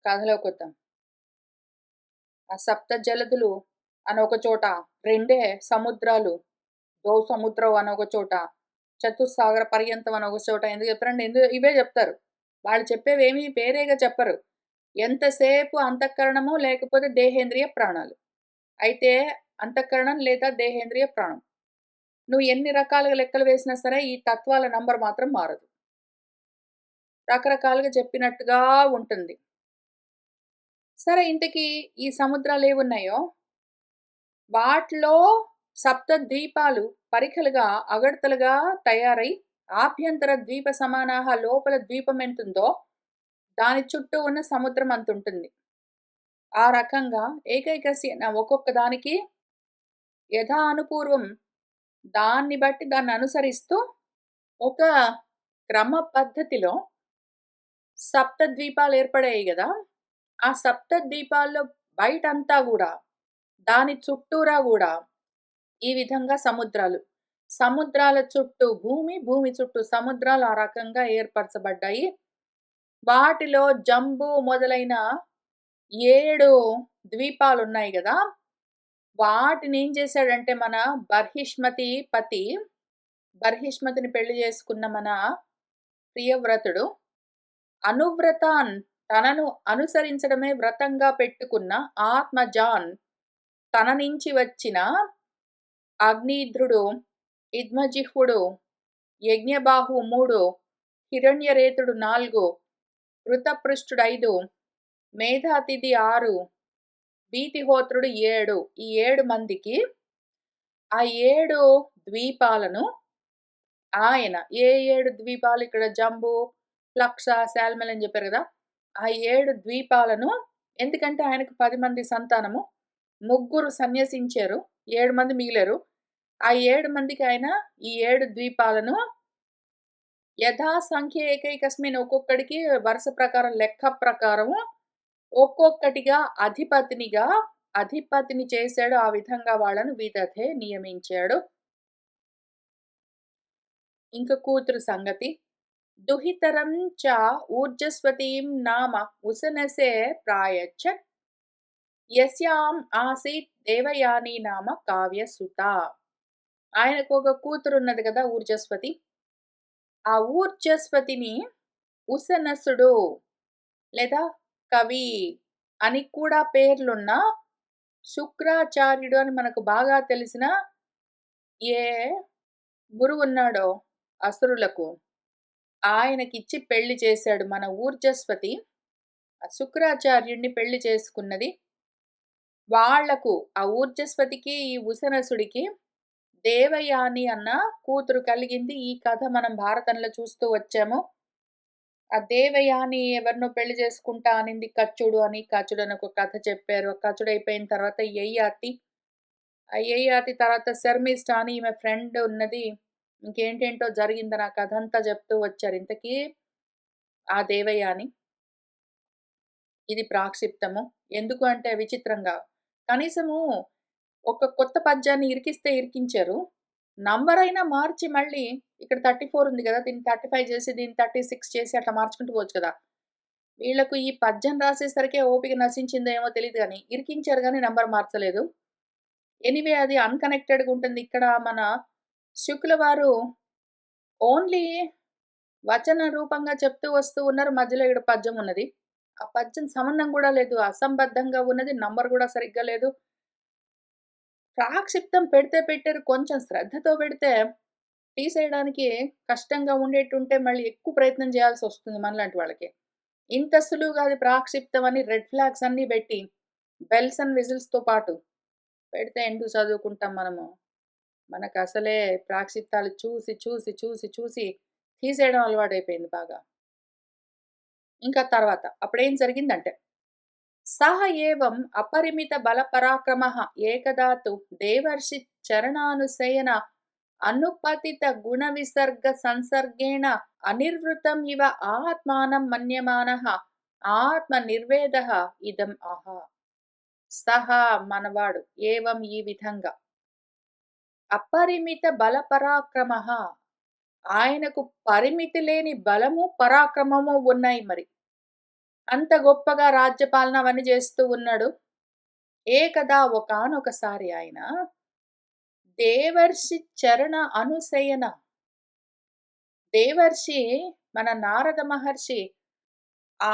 కథలోకొద్దాం. ఆ సప్త జలదులు అనొక చోట, రెండే సముద్రాలు, దో సముద్రం అనొక చోట, చతుస్సాగర పర్యంతం అనొక చోట ఎందుకు చెప్తారంటే ఇవే చెప్తారు. వాళ్ళు చెప్పేవేమి వేరేగా చెప్పరు. ఎంతసేపు అంతఃకరణము లేకపోతే దేహేంద్రియ ప్రాణాలు. అయితే అంతఃకరణం లేదా దేహేంద్రియ ప్రాణం. నువ్వు ఎన్ని రకాలుగా లెక్కలు వేసినా సరే ఈ తత్వాల నంబర్ మాత్రం మారదు. రకరకాలుగా చెప్పినట్టుగా ఉంటుంది. సరే ఇంతకీ ఈ సముద్రాలేవున్నాయో వాటిలో సప్త ద్వీపాలు పరిఖలుగా అగడ్తలుగా తయారై ఆభ్యంతర ద్వీప సమానాహ లోపల ద్వీపం ఎంతుందో దాని చుట్టూ ఉన్న సముద్రం అంతుంటుంది. ఆ రకంగా ఏకైకస్య ఒక్కొక్క దానికి యథానుపూర్వం దాన్ని బట్టి దాన్ననుసరిస్తూ ఒక క్రమ పద్ధతిలో సప్తద్వీపాలేర్పడాయి గదా! ఆ సప్తద్వీపాల్లో బయటంతా గూడా, దాని చుట్టూరా గూడా ఈ విధంగా సముద్రాలు. సముద్రాల చుట్టూ భూమి, భూమి చుట్టూ సముద్రాలు ఆ రకంగా ఏర్పరచబడ్డాయి. వాటిలో జంబూ మొదలైన 7 ద్వీపాలున్నాయి గదా! వాటినేం చేశాడంటే మన బర్హిష్మతి పతి, బర్హిష్మతిని పెళ్లి చేసుకున్న మన ప్రియవ్రతుడు అనువ్రతాన్ తనను అనుసరించడమే వ్రతంగా పెట్టుకున్న ఆత్మజాన్ తన నుంచి వచ్చిన అగ్నిధ్రుడు, ఇద్మజిహ్వుడు, యజ్ఞబాహు 3, హిరణ్యరేతుడు 4, కృతపృష్ఠుడు 5, మేధాతిథి 6, వీతిహోత్రుడు 7. ఈ 7 మందికి ఆ 7 ద్వీపాలను ఆయన ఏ 7 ద్వీపాలు ఇక్కడ జంబూ, ప్లక్ష, శాల్మల్ అని చెప్పారు కదా! ఆ 7 ద్వీపాలను ఎందుకంటే ఆయనకు 10 మంది సంతానము. ముగ్గురు సన్యసించారు. 7 మంది మిగిలారు. ఆ 7 మందికి ఆయన ఈ 7 ద్వీపాలను యథా సంఖ్య ఏకైకస్మిన్ ఒక్కొక్కడికి వరుస ప్రకారం లెక్క ప్రకారము ఒక్కొక్కటిగా అధిపతిని చేశాడు. ఆ విధంగా వాళ్ళను విదథే నియమించాడు. ఇంక కూతురు సంగతి. దుహితరం చ ఊర్జస్వతీం నామ ఉసనసే ప్రాయచ్చత్ యస్యాం ఆసీత్ దేవయాని నామ కావ్యసుత. ఆయనకు ఒక కూతురున్నది కదా ఊర్జస్వతి. ఆ ఊర్జస్వతిని ఉసనసుడు లేదా కవి అని కూడా పేర్లున్న శుక్రాచార్యుడు అని మనకు బాగా తెలిసిన ఏ గురువున్నాడో అసురులకు ఆయనకిచ్చి పెళ్లి చేశాడు మన ఊర్జస్వతి. ఆ శుక్రాచార్యుడిని పెళ్లి చేసుకున్నది. వాళ్లకు ఆ ఊర్జస్వతికి, ఈ ఉసనసుడికి దేవయాని అన్న కూతురు కలిగింది. ఈ కథ మనం భారతంలో చూస్తూ వచ్చాము. ఆ దేవయాని ఎవరినో పెళ్లి చేసుకుంటా అనింది కచ్చుడు అని. కచ్చుడు అని ఒక కథ చెప్పారు. కచ్చుడు అయిపోయిన తర్వాత యయాతి. ఆ యయాతి తర్వాత శర్మిష్ఠ అని ఈమె ఫ్రెండ్ ఉన్నది. ఇంకేంటేంటో జరిగిందని ఆ కథ అంతా చెప్తూ వచ్చారు. ఇంతకీ ఆ దేవయాని. ఇది ప్రాక్షిప్తము. ఎందుకు అంటే విచిత్రంగా కనీసము ఒక కొత్త పద్యాన్ని ఇరికిస్తే ఇరికించారు. నంబర్ అయినా మార్చి మళ్ళీ ఇక్కడ 34 ఉంది గదా! దీన్ని 35 చేసి, దీన్ని 36 చేసి అట్లా మార్చుకుంటూ పోవచ్చు కదా! వీళ్ళకు ఈ పద్యం రాసేసరికే ఓపిక నశించిందేమో తెలీదు గానీ, ఇరికించారు గానీ నంబర్ మార్చలేదు. ఎనీవే అది అన్‌కనెక్టెడ్‌గా ఉంటుంది. ఇక్కడ మన శుకుల వారు ఓన్లీ వచన రూపంగా చెప్తూ వస్తూ ఉన్నారు. మధ్యలో ఈడ పద్యం ఉన్నది. ఆ పద్యం సంబంధం గూడా లేదు. అసంబద్ధంగా ఉన్నది. నంబర్ గూడా సరిగ్గా లేదు. ప్రాక్షిప్తం పెడితే పెట్టారు. కొంచెం శ్రద్ధతో పెడితే తీసేయడానికి కష్టంగా ఉండేటుంటే మళ్ళీ ఎక్కువ ప్రయత్నం చేయాల్సొస్తుంది మనలాంటి వాళ్ళకి. ఇంత సులువుగా అది ప్రాక్షిప్తం అని రెడ్ ఫ్లాగ్స్ అన్నీ బెట్టి, బెల్స్ అండ్ విజిల్స్‌తో పాటు పెడితే ఎందుకు చదువుకుంటాం మనము? మనకసలే ప్రాక్షిప్తాలు చూసి తీసేయడం అలవాటైపోయింది బాగా. ఇంకా తర్వాత అప్పుడేం జరిగిందంటే, సహ ఏవం అపరిమిత బల పరాక్రమః ఏకదా తు దేవర్షి చరణానుశయన అనుపతిత గుణ విసర్గ సంసర్గేణ అనిర్వృతం ఇవ ఆత్మానం మన్యమానః ఆత్మ నిర్వేదః ఇదం ఆహా. సహా మనవాడు ఏవం ఈ విధంగా అపరిమిత బల పరాక్రమః ఆయనకు పరిమితి లేని బలము పరాక్రమము ఉన్నాయి మరి. అంత గొప్పగా రాజ్యపాలన అవన్నీ చేస్తూ ఉన్నాడు. ఏకదా ఒకానొకసారి ఆయన దేవర్షి చరణ అనుశయన దేవర్షి మన నారద మహర్షి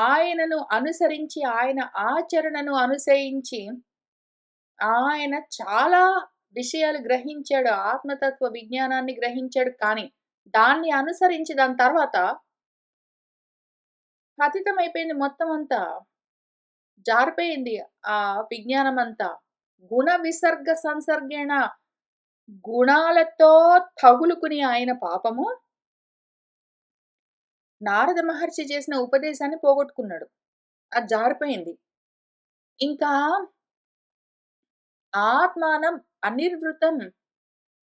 ఆయనను అనుసరించి ఆయన ఆచరణను అనుసరించి ఆయన చాలా విషయాలు గ్రహించాడు. ఆత్మతత్వ విజ్ఞానాన్ని గ్రహించాడు. కానీ దాన్ని అనుసరించి దాని తర్వాత పతితమైపోయింది మొత్తం అంతా. జారిపోయింది ఆ విజ్ఞానమంతా. గుణ విసర్గ సంసర్గేణ గుణాలతో తగులుకుని ఆయన పాపము నారద మహర్షి చేసిన ఉపదేశాన్ని పోగొట్టుకున్నాడు. అది జారిపోయింది. ఇంకా ఆత్మానం అనిర్వృతం.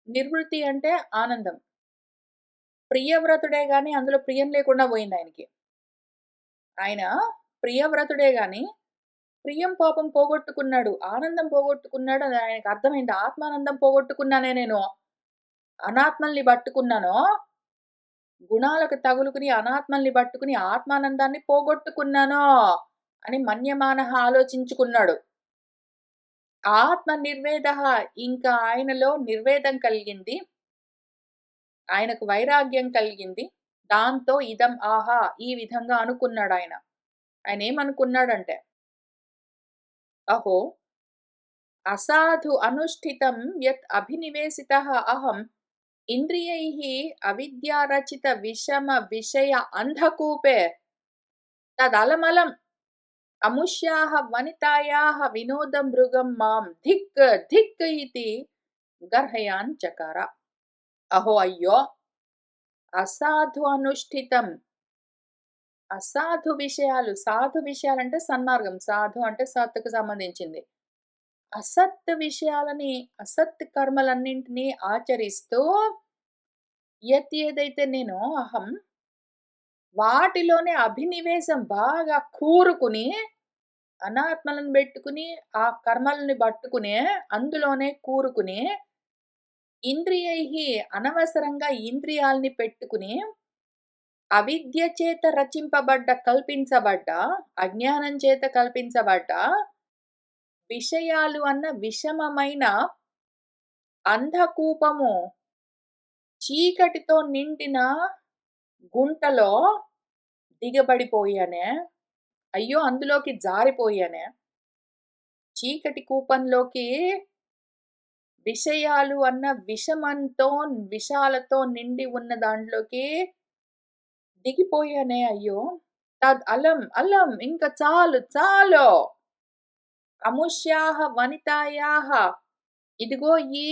నిర్వృతి అంటే ఆనందం. ప్రియవ్రతుడే గాని అందులో ప్రియం లేకుండా పోయిందాయనకి. ఆయన ప్రియవ్రతుడే గాని, ప్రియం పాపం పోగొట్టుకున్నాడు. ఆనందం పోగొట్టుకున్నాడు. అది ఆయనకు అర్థమైంది. ఆత్మానందం పోగొట్టుకున్నానే నేను. అనాత్మల్ని పట్టుకున్నానో, గుణాలకు తగులుకుని అనాత్మల్ని పట్టుకుని ఆత్మానందాన్ని పోగొట్టుకున్నానో అని మన్యమానః ఆలోచించుకున్నాడు. ఆత్మ నిర్వేదః ఇంకా ఆయనలో నిర్వేదం కలిగింది. ఆయనకు వైరాగ్యం కలిగింది. దాంతో ఇదం ఆహా! ఈ విధంగా అనుకున్నాడాయన. ఆయనేమనుకున్నాడంటే, అహో! అసాధు అనుష్ఠితం యత్ అభినివేశితః అహం ఇంద్రియైః అవిద్యారచిత విషమ విషయ అంధకూపే తదలమలం అముష్యాః వనితాయాః వినోదం మృగం మాం ధిక్ ధిక్ ఇతి గర్హయాన్ చకార. అహో! అయ్యో! అసాధు అనుష్ఠితం. అసాధు విషయాలు, సాధు విషయాలంటే సన్మార్గం. సాధు అంటే సత్తుకు సంబంధించింది. అసత్ విషయాలని, అసత్ కర్మలన్నింటినీ ఆచరిస్తూ ఏదైతే నేను అహం వాటిలోనే అభినివేశం బాగా కూరుకుని, అనాత్మలను బెట్టుకుని, ఆ కర్మలని బట్టుకునే, అందులోనే కూరుకుని, ఇంద్రియైః అనవసరంగా ఇంద్రియాల్ని పెట్టుకుని, అవిద్య చేత రచింపబడ్డ, కల్పించబడ్డ, అజ్ఞానం చేత కల్పించబడ్డ విషయాలు అన్న విషమమైన అంధకూపము, చీకటితో నిండిన గుంటలో దిగబడిపోయానే. అయ్యో! అందులోకి జారిపోయానే. చీకటి కూపంలోకి విషయాలు అన్న విషాలతో నిండి ఉన్న దాంట్లోకి దిగిపోయానే అయ్యో! తద్ అలం అలం ఇంక చాలు చాలు. అముష్యాః వనితాయాః ఇదిగో ఈ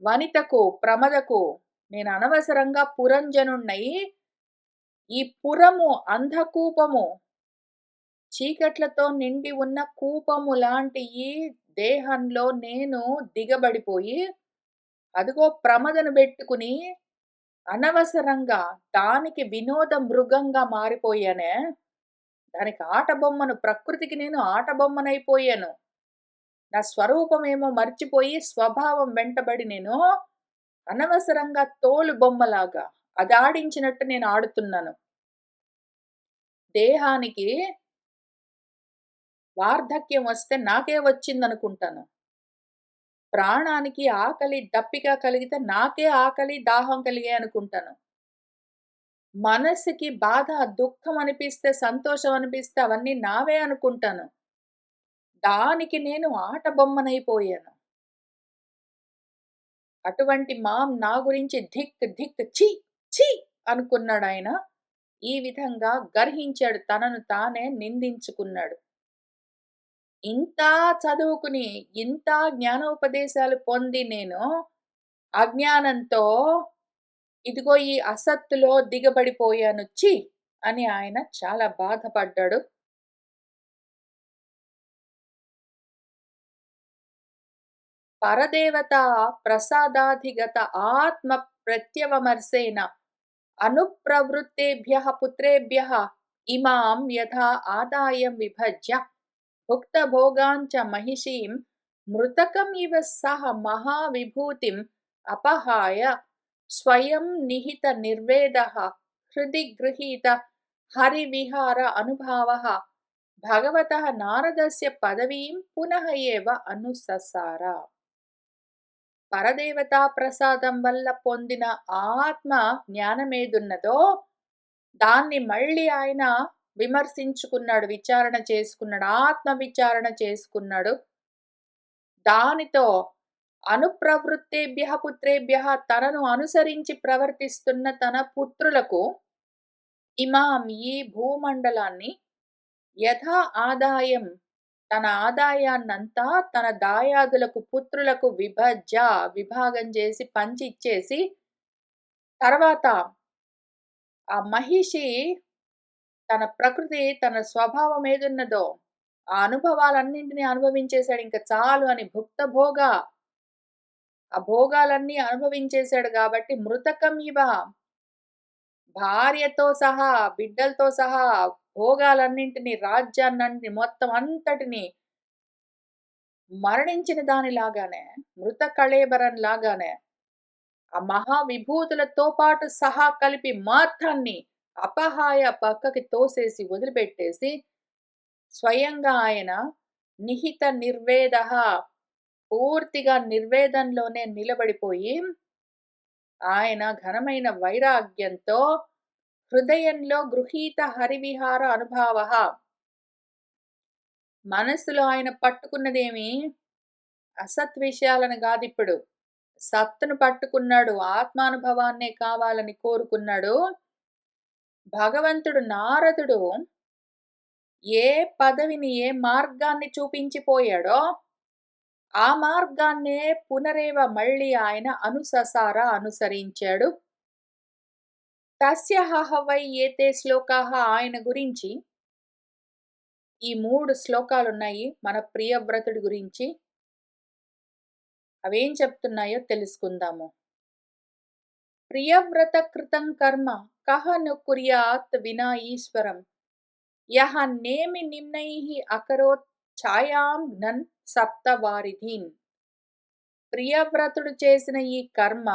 వనితకు, ప్రమదకు నేను అనవసరంగా పురంజనుణ్ణై, ఈ పురము అంధకూపము, చీకట్లతో నిండి ఉన్న కూపము లాంటి ఈ దేహంలో నేను దిగబడిపోయి, అదిగో ప్రమదను బెట్టుకుని అనవసరంగా దానికి వినోద మృగంగా మారిపోయానే. దానికి ఆటబొమ్మను, ప్రకృతికి నేను ఆటబొమ్మనైపోయాను. నా స్వరూపమేమో మర్చిపోయి స్వభావం వెంటబడి నేను అనవసరంగా తోలు బొమ్మలాగా అదాడించినట్టు నేను ఆడుతున్నాను. దేహానికి వార్ధక్యం వస్తే నాకే వచ్చిందనుకుంటాను. ప్రాణానికి ఆకలి, దప్పిక కలిగితే నాకే ఆకలి, దాహం కలిగాయి అనుకుంటాను. మనసుకి బాధ, దుఃఖం అనిపిస్తే, సంతోషం అనిపిస్తే అవన్నీ నావే అనుకుంటాను. దానికి నేను ఆట బొమ్మనైపోయాను. అటువంటి మాం నా గురించి ధిక్ ధిక్ ఛీ ఛీ అనుకున్నాడాయన. ఈ విధంగా గర్హించాడు. తనను తానే నిందించుకున్నాడు. ఇంత చదువుకుని, ఇంత జ్ఞానోపదేశాలు పొంది నేను అజ్ఞానంతో ఇదిగో ఈ అసత్తులో దిగబడిపోయాను ఛీ! అని ఆయన చాలా బాధపడ్డాడు. పరదేవత ప్రసాదాధిగత ఆత్మ ప్రత్యవమర్శేన అనుప్రవృత్తేభ్యః పుత్రేభ్యః ఇమాం యథా ఆదాయం విభజ్య భుక్తభోగాన్ చ మహిషీం మృతకం ఇవ సహ మహావిభూతిం అపహాయ స్వయం నిహిత నిర్వేదః హృది గృహీత హరివిహార అనుభావః భగవతః నారదస్య పదవీం పునః ఏవ అనుససార. పరదేవతా ప్రసాదం వల్ల పొందిన ఆత్మ జ్ఞానమేదున్నదో దాన్ని మళ్ళీ ఆయన విమర్శించుకున్నాడు, విచారణ చేసుకున్నాడు, ఆత్మ విచారణ చేసుకున్నాడు. దానితో అనుప్రవృత్తేభ్యః పుత్రేభ్యః తనను అనుసరించి ప్రవర్తిస్తున్న తన పుత్రులకు ఇమాం ఈ భూమండలాన్ని యథా ఆదాయం తన ఆదాయాన్నంతా తన దాయాదులకు, పుత్రులకు విభాగం చేసి పంచి ఇచ్చేసి, తర్వాత ఆ మహిషి తన ప్రకృతి, తన స్వభావం ఏదున్నదో ఆ అనుభవాలన్నింటినీ అనుభవించేశాడు. ఇంక చాలు అని భుక్తభోగ ఆ భోగాలన్నీ అనుభవించేసాడు గాబట్టి మృతకమివ భార్యతో సహా, బిడ్డలతో సహా భోగాలన్నింటిని, రాజ్యాన్నంటిని మొత్తం అంతటిని మరణించిన దానిలాగానే, మృత కళేబరంలాగానే ఆ మహావిభూతులతో పాటు సహా కలిపి మొత్తాన్ని అపహాయ పక్కకి తోసేసి వదిలిపెట్టేసి, స్వయంగా ఆయన నిహిత నిర్వేదః పూర్తిగా నిర్వేదంలోనే నిలబడిపోయి, ఆయన ఘనమైన వైరాగ్యంతో హృదయంలో గృహీత హరివిహార అనుభావః మనసులో ఆయన పట్టుకున్నదేమి అసత్ విషయాలను గాదిప్పుడు. సత్తును పట్టుకున్నాడు. ఆత్మానుభవాన్నే కావాలని కోరుకున్నాడు. భగవంతుడు నారదుడు ఏ పదవిని, ఏ మార్గాన్ని చూపించిపోయాడో, ఆ మార్గాన్నే పునరేవ మళ్ళీ ఆయన అనుసరించాడు. తస్య వై ఏతే శ్లోకాః ఆయన గురించి ఈ 3 శ్లోకాలున్నాయి మన ప్రియవ్రతుడి గురించి. అవేం చెప్తున్నాయో తెలుసుకుందాము. ప్రియవ్రత కృతం కర్మ కహ ను కుర్యాత్ వినా ఈశ్వరం యహ నేమి నిమ్నైః అకరోత్ ఛాయాం ఘ్నన్ సప్తవారిధీన్. ప్రియవ్రతుడు చేసిన ఈ కర్మ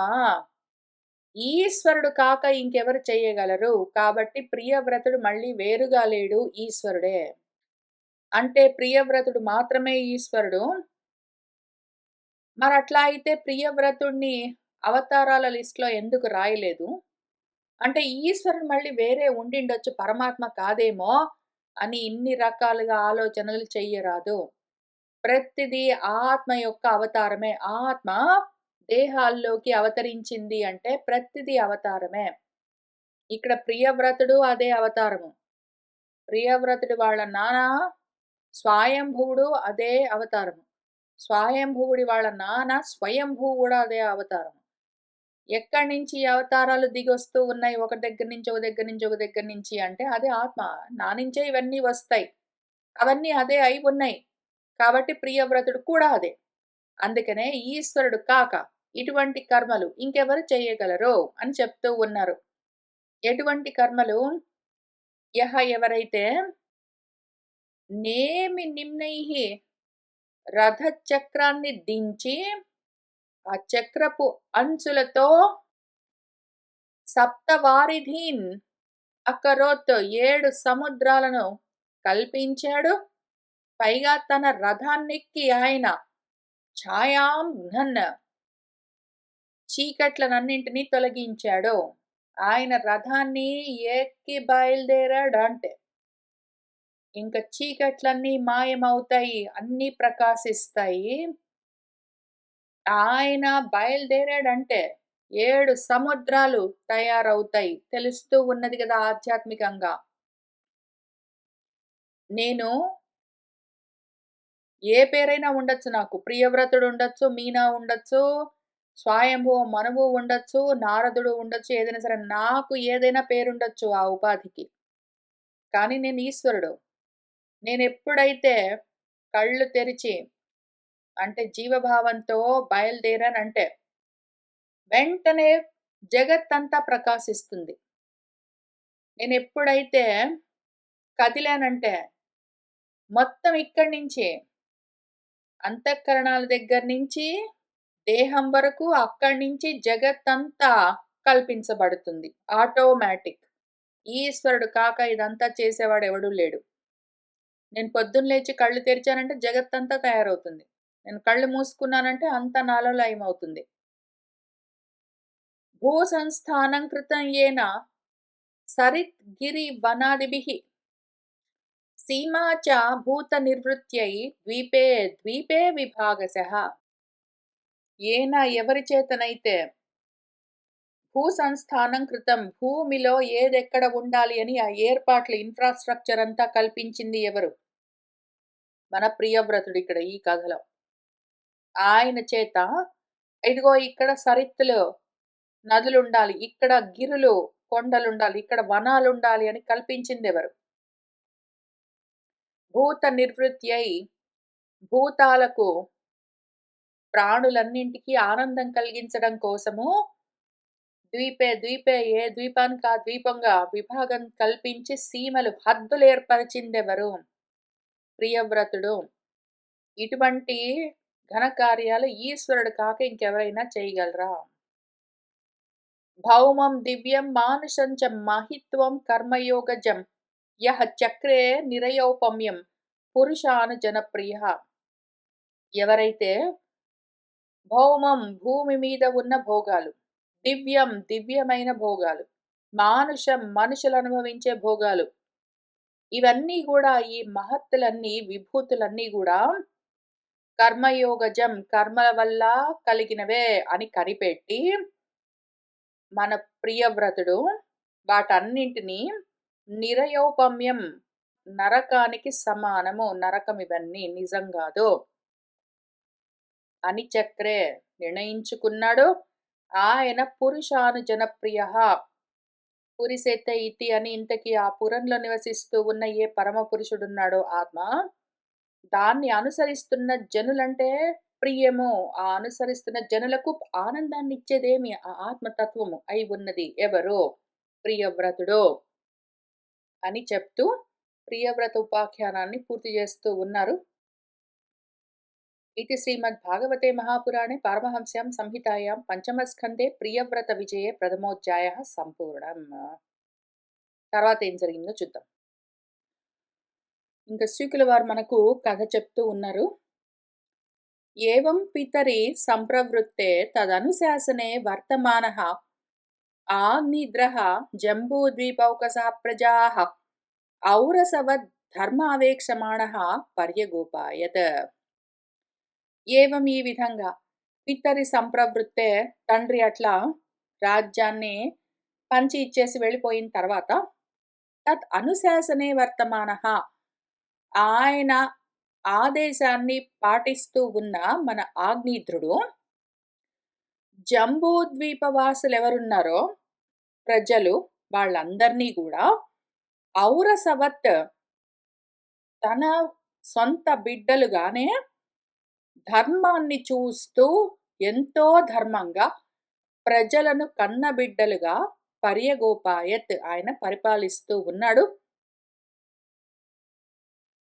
ఈశ్వరుడు కాక ఇంకెవరు చేయగలరు? కాబట్టి ప్రియవ్రతుడు మళ్ళీ వేరుగా లేడు, ఈశ్వరుడే. అంటే ప్రియవ్రతుడు మాత్రమే ఈశ్వరుడు. మరట్లా అయితే ప్రియవ్రతుడిని అవతారాల లిస్ట్‌లో ఎందుకు రాయలేదు? అంటే ఈశ్వరుడు మళ్ళీ వేరే ఉండిండొచ్చు, పరమాత్మ కాదేమో అని ఇన్ని రకాలుగా ఆలోచనలు చెయ్యరాదు. ప్రతిదీ ఆత్మ యొక్క అవతారమే. ఆత్మ దేహాల్లోకి అవతరించింది అంటే ప్రతిదీ అవతారమే. ఇక్కడ ప్రియవ్రతుడు అదే అవతారము. ప్రియవ్రతుడు వాళ్ళ నాన్న స్వయంభువుడు అదే అవతారము. స్వయంభువుడి వాళ్ళ నాన్న స్వయంభువు కూడా అదే అవతారం. ఎక్కడి నుంచి ఈ అవతారాలు దిగొస్తూ ఉన్నాయి ఒక దగ్గర నుంచి, ఒక దగ్గర నుంచి, ఒక దగ్గర నుంచి అంటే అదే ఆత్మ. నా నుంచే ఇవన్నీ వస్తాయి. అవన్నీ అదే అయి ఉన్నాయి. కాబట్టి ప్రియవ్రతుడు కూడా అదే. అందుకనే ఈశ్వరుడు కాక ఇటువంటి కర్మలు ఇంకెవరు చేయగలరు అని చెప్తూ ఉన్నారు. ఎటువంటి కర్మలు? ఎవరైతే నేమి నిమ్నైః రథచక్రాన్ని దించి ఆ చక్రపు అంచులతో సప్తవారిధీన్ అకరోత్ 7 సముద్రాలను కల్పించాడు. పైగా తన రథాన్నెక్కి ఆయన ఛాయాం ఘ్నన్ చీకట్లనన్నింటినీ తొలగించాడు. ఆయన రథాన్ని ఎక్కి బయలుదేరాడంటే ఇంక చీకట్లన్నీ మాయమవుతాయి. అన్నీ ప్రకాశిస్తాయి. ఆయన బయలుదేరాడంటే 7 సముద్రాలు తయారవుతాయి. తెలుస్తూ ఉన్నది కదా ఆధ్యాత్మికంగా. నేను ఏ పేరైనా ఉండొచ్చు నాకు. ప్రియవ్రతుడు ఉండొచ్చు, మీనా ఉండొచ్చు, స్వయంభువ మనువు ఉండొచ్చు, నారదుడు ఉండొచ్చు, ఏదైనా సరే నాకు ఏదైనా పేరుండొచ్చు ఆ ఉపాధికి. కానీ నేను ఈశ్వరుడు. నేనెప్పుడైతే కళ్ళు తెరిచి అంటే జీవభావంతో బయలుదేరానంటే వెంటనే జగత్తంతా ప్రకాశిస్తుంది. నేనెప్పుడైతే కదిలానంటే మొత్తం ఇక్కడి నుంచి అంతఃకరణాల దగ్గర నుంచి దేహం వరకు అక్కడి నుంచి జగత్తంతా కల్పించబడుతుంది. ఆటోమేటిక్. ఈశ్వరుడు కాక ఇదంతా చేసేవాడు ఎవడూ లేడు. నేను పొద్దున్న లేచి కళ్ళు తెరిచానంటే జగత్తంతా తయారవుతుంది. నేను కళ్ళు మూసుకున్నానంటే అంతా నాలో లయమవుతుంది. భూ సంస్థానం కృతం యేన సరిత్ గిరి వనాదిభిః సీమా చ భూత నిర్వృత్యై ద్వీపే ద్వీపే విభాగశః. ఏన ఎవరి చేతనైతే భూ సంస్థానం కృతం భూమిలో ఏదెక్కడ ఉండాలి అని ఆ ఏర్పాట్లు ఇన్‌ఫ్రాస్ట్రక్చర్ అంతా కల్పించింది ఎవరు? మన ప్రియవ్రతుడు ఇక్కడ ఈ కథలో. ఆయన చేత ఇదిగో ఇక్కడ సరిత్తులు నదులుండాలి, ఇక్కడ గిరులు కొండలుండాలి, ఇక్కడ వనాలుండాలి అని కల్పించిందెవరు? భూత నిర్వృత్యై భూతాలకు ప్రాణులన్నింటికి ఆనందం కలిగించడం కోసము ద్వీపే ఏ ద్వీపానికి ఆ ద్వీపంగా విభాగం కల్పించి సీమలు హద్దులేర్పరిచిందెవరు? ప్రియవ్రతుడు. ఇటువంటి ఘనకార్యాలు ఈశ్వరుడు కాక ఇంకెవరైనా చేయగలరా? భౌమం దివ్యం మానుషం చ మహిత్వం కర్మయోగజం యః చక్రే నిరయోపమ్యం పురుషానుజనప్రియః. ఎవరైతే భౌమం భూమి మీద ఉన్న భోగాలు, దివ్యం దివ్యమైన భోగాలు, మానుషం మనుషులు అనుభవించే భోగాలు, ఇవన్నీ కూడా ఈ మహత్తులన్నీ విభూతులన్నీ కూడా కర్మయోగజం కర్మల వల్ల కలిగినవే అని కనిపెట్టి మన ప్రియవ్రతుడు వాటన్నింటినీ నిరయోపమ్యం నరకానికి సమానము, నరకం ఇవన్నీ నిజం కాదు అని చక్రే నిర్ణయించుకున్నాడు. ఆయన పురుషానుజనప్రియ. పురిసేత్త ఇతి అని ఇంతకీ ఆ పురంలో నివసిస్తూ ఉన్న ఏ పరమ పురుషుడున్నాడో ఆత్మ, దాన్ని అనుసరిస్తున్న జనులంటే ప్రియము. ఆ అనుసరిస్తున్న జనులకు ఆనందాన్ని ఇచ్చేదేమి ఆ ఆత్మతత్వము అయి ఉన్నది ఎవరు? ప్రియవ్రతుడు అని చెప్తూ ప్రియవ్రత ఉపాఖ్యానాన్ని పూర్తి చేస్తూ ఉన్నారు. ఇది శ్రీమద్భాగవతే మహాపురాణే పారమహంస్యాం సంహితాయాం పంచమస్కందే ప్రియవ్రత విజయే ప్రథమోధ్యాయ సంపూర్ణం. తర్వాత ఏం జరిగిందో చూద్దాం. ఇంకా శ్రీకుల వారు మనకు కథ చెప్తూ ఉన్నారు. ఏవం పితరి సంప్రవృత్తే తదనుశాసనే వర్తమానః ఆగ్నిద్రః జంబూద్వీపౌకసః ప్రజాః ఔరసవద్ ధర్మావేక్షమాణః పర్యగోపాయత్. ఏవం ఈ విధంగా పితరి సంప్రవృత్తే తండ్రి అట్లా రాజ్యాన్ని పంచి ఇచ్చేసి వెళ్ళిపోయిన తర్వాత తత్ అనుశాసనే వర్తమానః ఆయన ఆదేశాన్ని పాటిస్తూ ఉన్న మన ఆగ్నేయుద్రుడు జంబూద్వీపవాసులు ఎవరున్నారో ప్రజలు వాళ్ళందరినీ కూడా ఔరసవత్ తన సొంత బిడ్డలుగానే ధర్మాన్ని చూస్తూ ఎంతో ధర్మంగా ప్రజలను కన్నబిడ్డలుగా పర్యగోపాయత్ ఆయన పరిపాలిస్తూ ఉన్నాడు.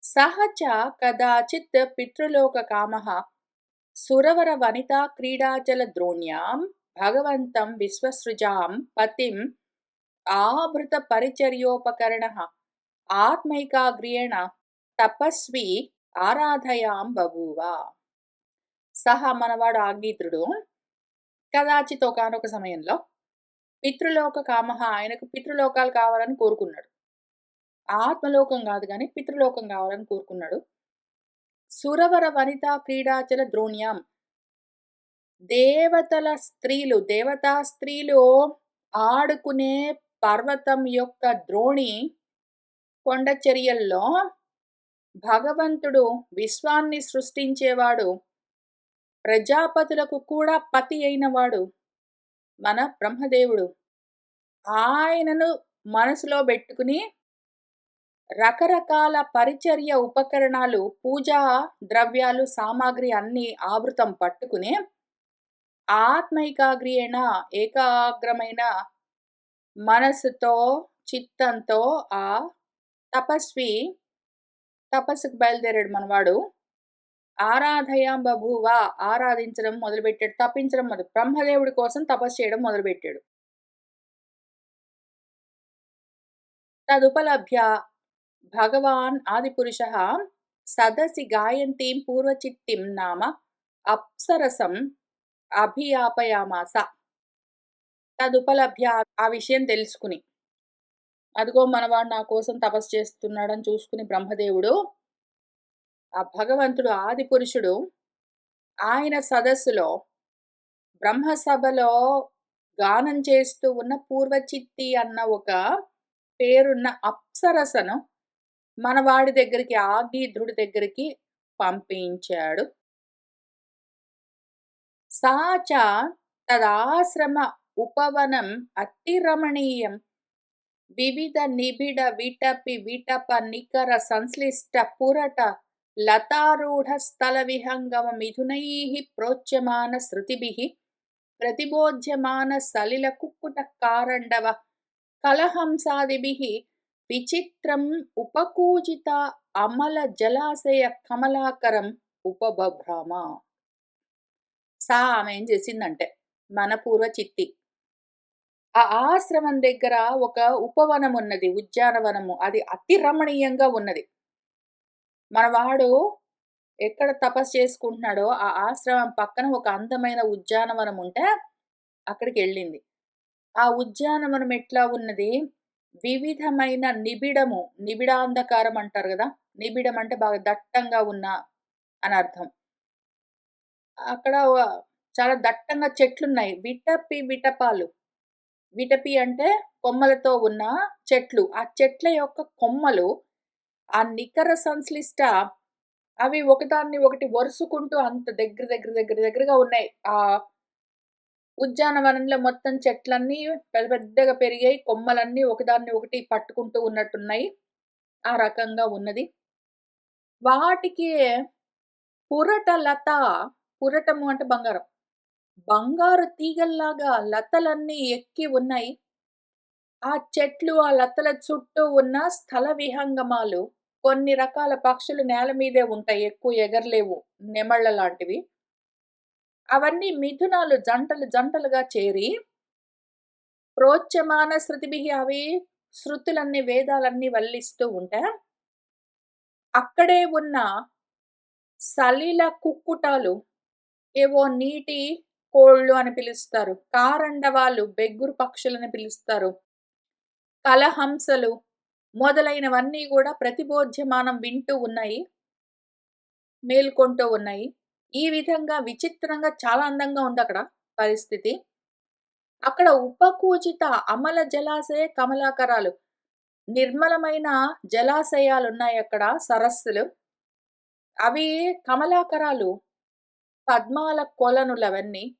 సహచ కదాచిత్ పితృలోక కామః సురవర వనితా క్రీడాచల ద్రోణ్యాం భగవంతం విశ్వసృజాం పతిం ఆభృత పరిచర్యోపకరణః ఆత్మైకాగ్ర్యేణ తపస్వి ఆరాధయాం బభూవ. సహ మనవాడు ఆగ్నేయుద్రుడు కదాచిత్ ఒకానొక సమయంలో పితృలోక కామః ఆయనకు పితృలోకాలు కావాలని కోరుకున్నాడు. ఆత్మలోకం కాదు కానీ పితృలోకం కావాలని కోరుకున్నాడు. సురవర వనితా క్రీడాచల ద్రోణ్యాం దేవతా స్త్రీలు ఆడుకునే పర్వతం యొక్క ద్రోణి కొండచర్యల్లో భగవంతుడు విశ్వాన్ని సృష్టించేవాడు, ప్రజాపతులకు కూడా పతి అయినవాడు మన బ్రహ్మదేవుడు. ఆయనను మనసులో పెట్టుకుని రకరకాల పరిచర్య ఉపకరణాలు, పూజా ద్రవ్యాలు, సామాగ్రి అన్ని ఆవృతం పట్టుకుని ఆత్మైకాగ్ర్యేణ ఏకాగ్రమైన మనసుతో చిత్తంతో ఆ తపస్వి తపస్సుకు బయలుదేరాడు మనవాడు. ఆరాధయాం బభూవ ఆరాధించడం మొదలుపెట్టాడు, తప్పించడం బ్రహ్మదేవుడి కోసం తపస్సు చేయడం మొదలుపెట్టాడు. తదుపలభ్య భగవాన్ ఆదిపురుషః సదసి గాయంతీం పూర్వచిత్తిం నామ అప్సరసం అభియాపయామాస. తదుపలభ్య ఆ విషయం తెలుసుకుని, అదిగో మనవాడు నా కోసం తపస్సు చేస్తున్నాడని చూసుకుని బ్రహ్మదేవుడు ఆ భగవంతుడు ఆదిపురుషుడు ఆయన సదస్సులో బ్రహ్మసభలో గానం చేస్తూ ఉన్న పూర్వచిత్తి అన్న ఒక పేరున్న అప్సరసను మనవాడి దగ్గరికి ఆగ్నేయుద్రుడి దగ్గరికి పంపించాడు. సాచ తదాశ్రమ ఉపవనం అతిరమణీయం వివిధ నిబిడ విటపి విటప నికర సంశ్లిష్ట పురట లతారూఢస్థలవిహంగమమిథునైః ప్రోచ్యమానశ్రుతిభిः प्रतिबोध्यमानसलिलकुक्कुटकारणव कलहंसादिभिः विचित्रम् उपकूजित अमलजलाशयकमलाकरं ఉపబభ్రామ. ఆమె ఏం చేసిందంటే మన పూర్వ చిత్తి ఆ ఆశ్రమం దగ్గర ఒక ఉపవనం ఉన్నది, ఉద్యానవనము. అది అతి రమణీయంగా ఉన్నది. మనవాడు ఎక్కడ తపస్సు చేసుకుంటున్నాడో ఆ ఆశ్రమం పక్కన ఒక అందమైన ఉద్యానవనం ఉంటే అక్కడికెళ్ళింది. ఆ ఉద్యానవనం ఎట్లా ఉన్నది? వివిధమైన నిబిడము, నిబిడాంధకారం అంటారు గదా! నిబిడం అంటే బాగా దట్టంగా ఉన్న అని అర్థం. అక్కడ చాలా దట్టంగా చెట్లున్నాయి. విటపాలు. విటపి అంటే కొమ్మలతో ఉన్న చెట్లు. ఆ చెట్ల యొక్క కొమ్మలు ఆ నికర సంశ్లిష్ట అవి ఒకదాన్ని ఒకటి వరుసుకుంటూ అంత దగ్గరగా ఉన్నాయి. ఆ ఉద్యానవనంలో మొత్తం చెట్లన్నీ పెద్దగా పెరిగాయి. కొమ్మలన్నీ ఒకదాన్ని ఒకటి పట్టుకుంటూ ఉన్నట్టున్నాయి. ఆ రకంగా ఉన్నది. వాటికి పురట లత, పురటము అంటే బంగారం. బంగారు తీగల్లాగా లతలన్నీ ఎక్కి ఉన్నాయి. ఆ చెట్లు, ఆ లతల చుట్టూ ఉన్న స్థల విహంగమాలు. కొన్ని రకాల పక్షులు నేల మీదే ఉంటాయి. ఎక్కువ ఎగరలేవు. నెమళ్ళ లాంటివి. అవన్నీ మిథునాలు జంటలుగా చేరి ప్రోచ్యమాన శృతిభిః అవి శృతులన్నీ, వేదాలన్నీ వల్లిస్తూ ఉంటే, అక్కడే ఉన్న సలిల కుక్కుటాలు, ఏవో నీటి కోళ్ళు అని పిలుస్తారు. కారండవాలు బెగ్గురు పక్షులని పిలుస్తారు. కలహంసలు మొదలైనవన్నీ గూడా ప్రతిబోధ్యమానం వింటూ ఉన్నాయి. మేల్కొంటూ ఉన్నాయి. ఈ విధంగా విచిత్రంగా చాలా అందంగా ఉందక్కడ పరిస్థితి. అక్కడ ఉపకూజిత అమల జలాశయ కమలాకరాలు. నిర్మలమైన జలాశయాలున్నాయక్కడ, సరస్సులు. అవి కమలాకరాలు, పద్మాల కొలనులవన్నీ.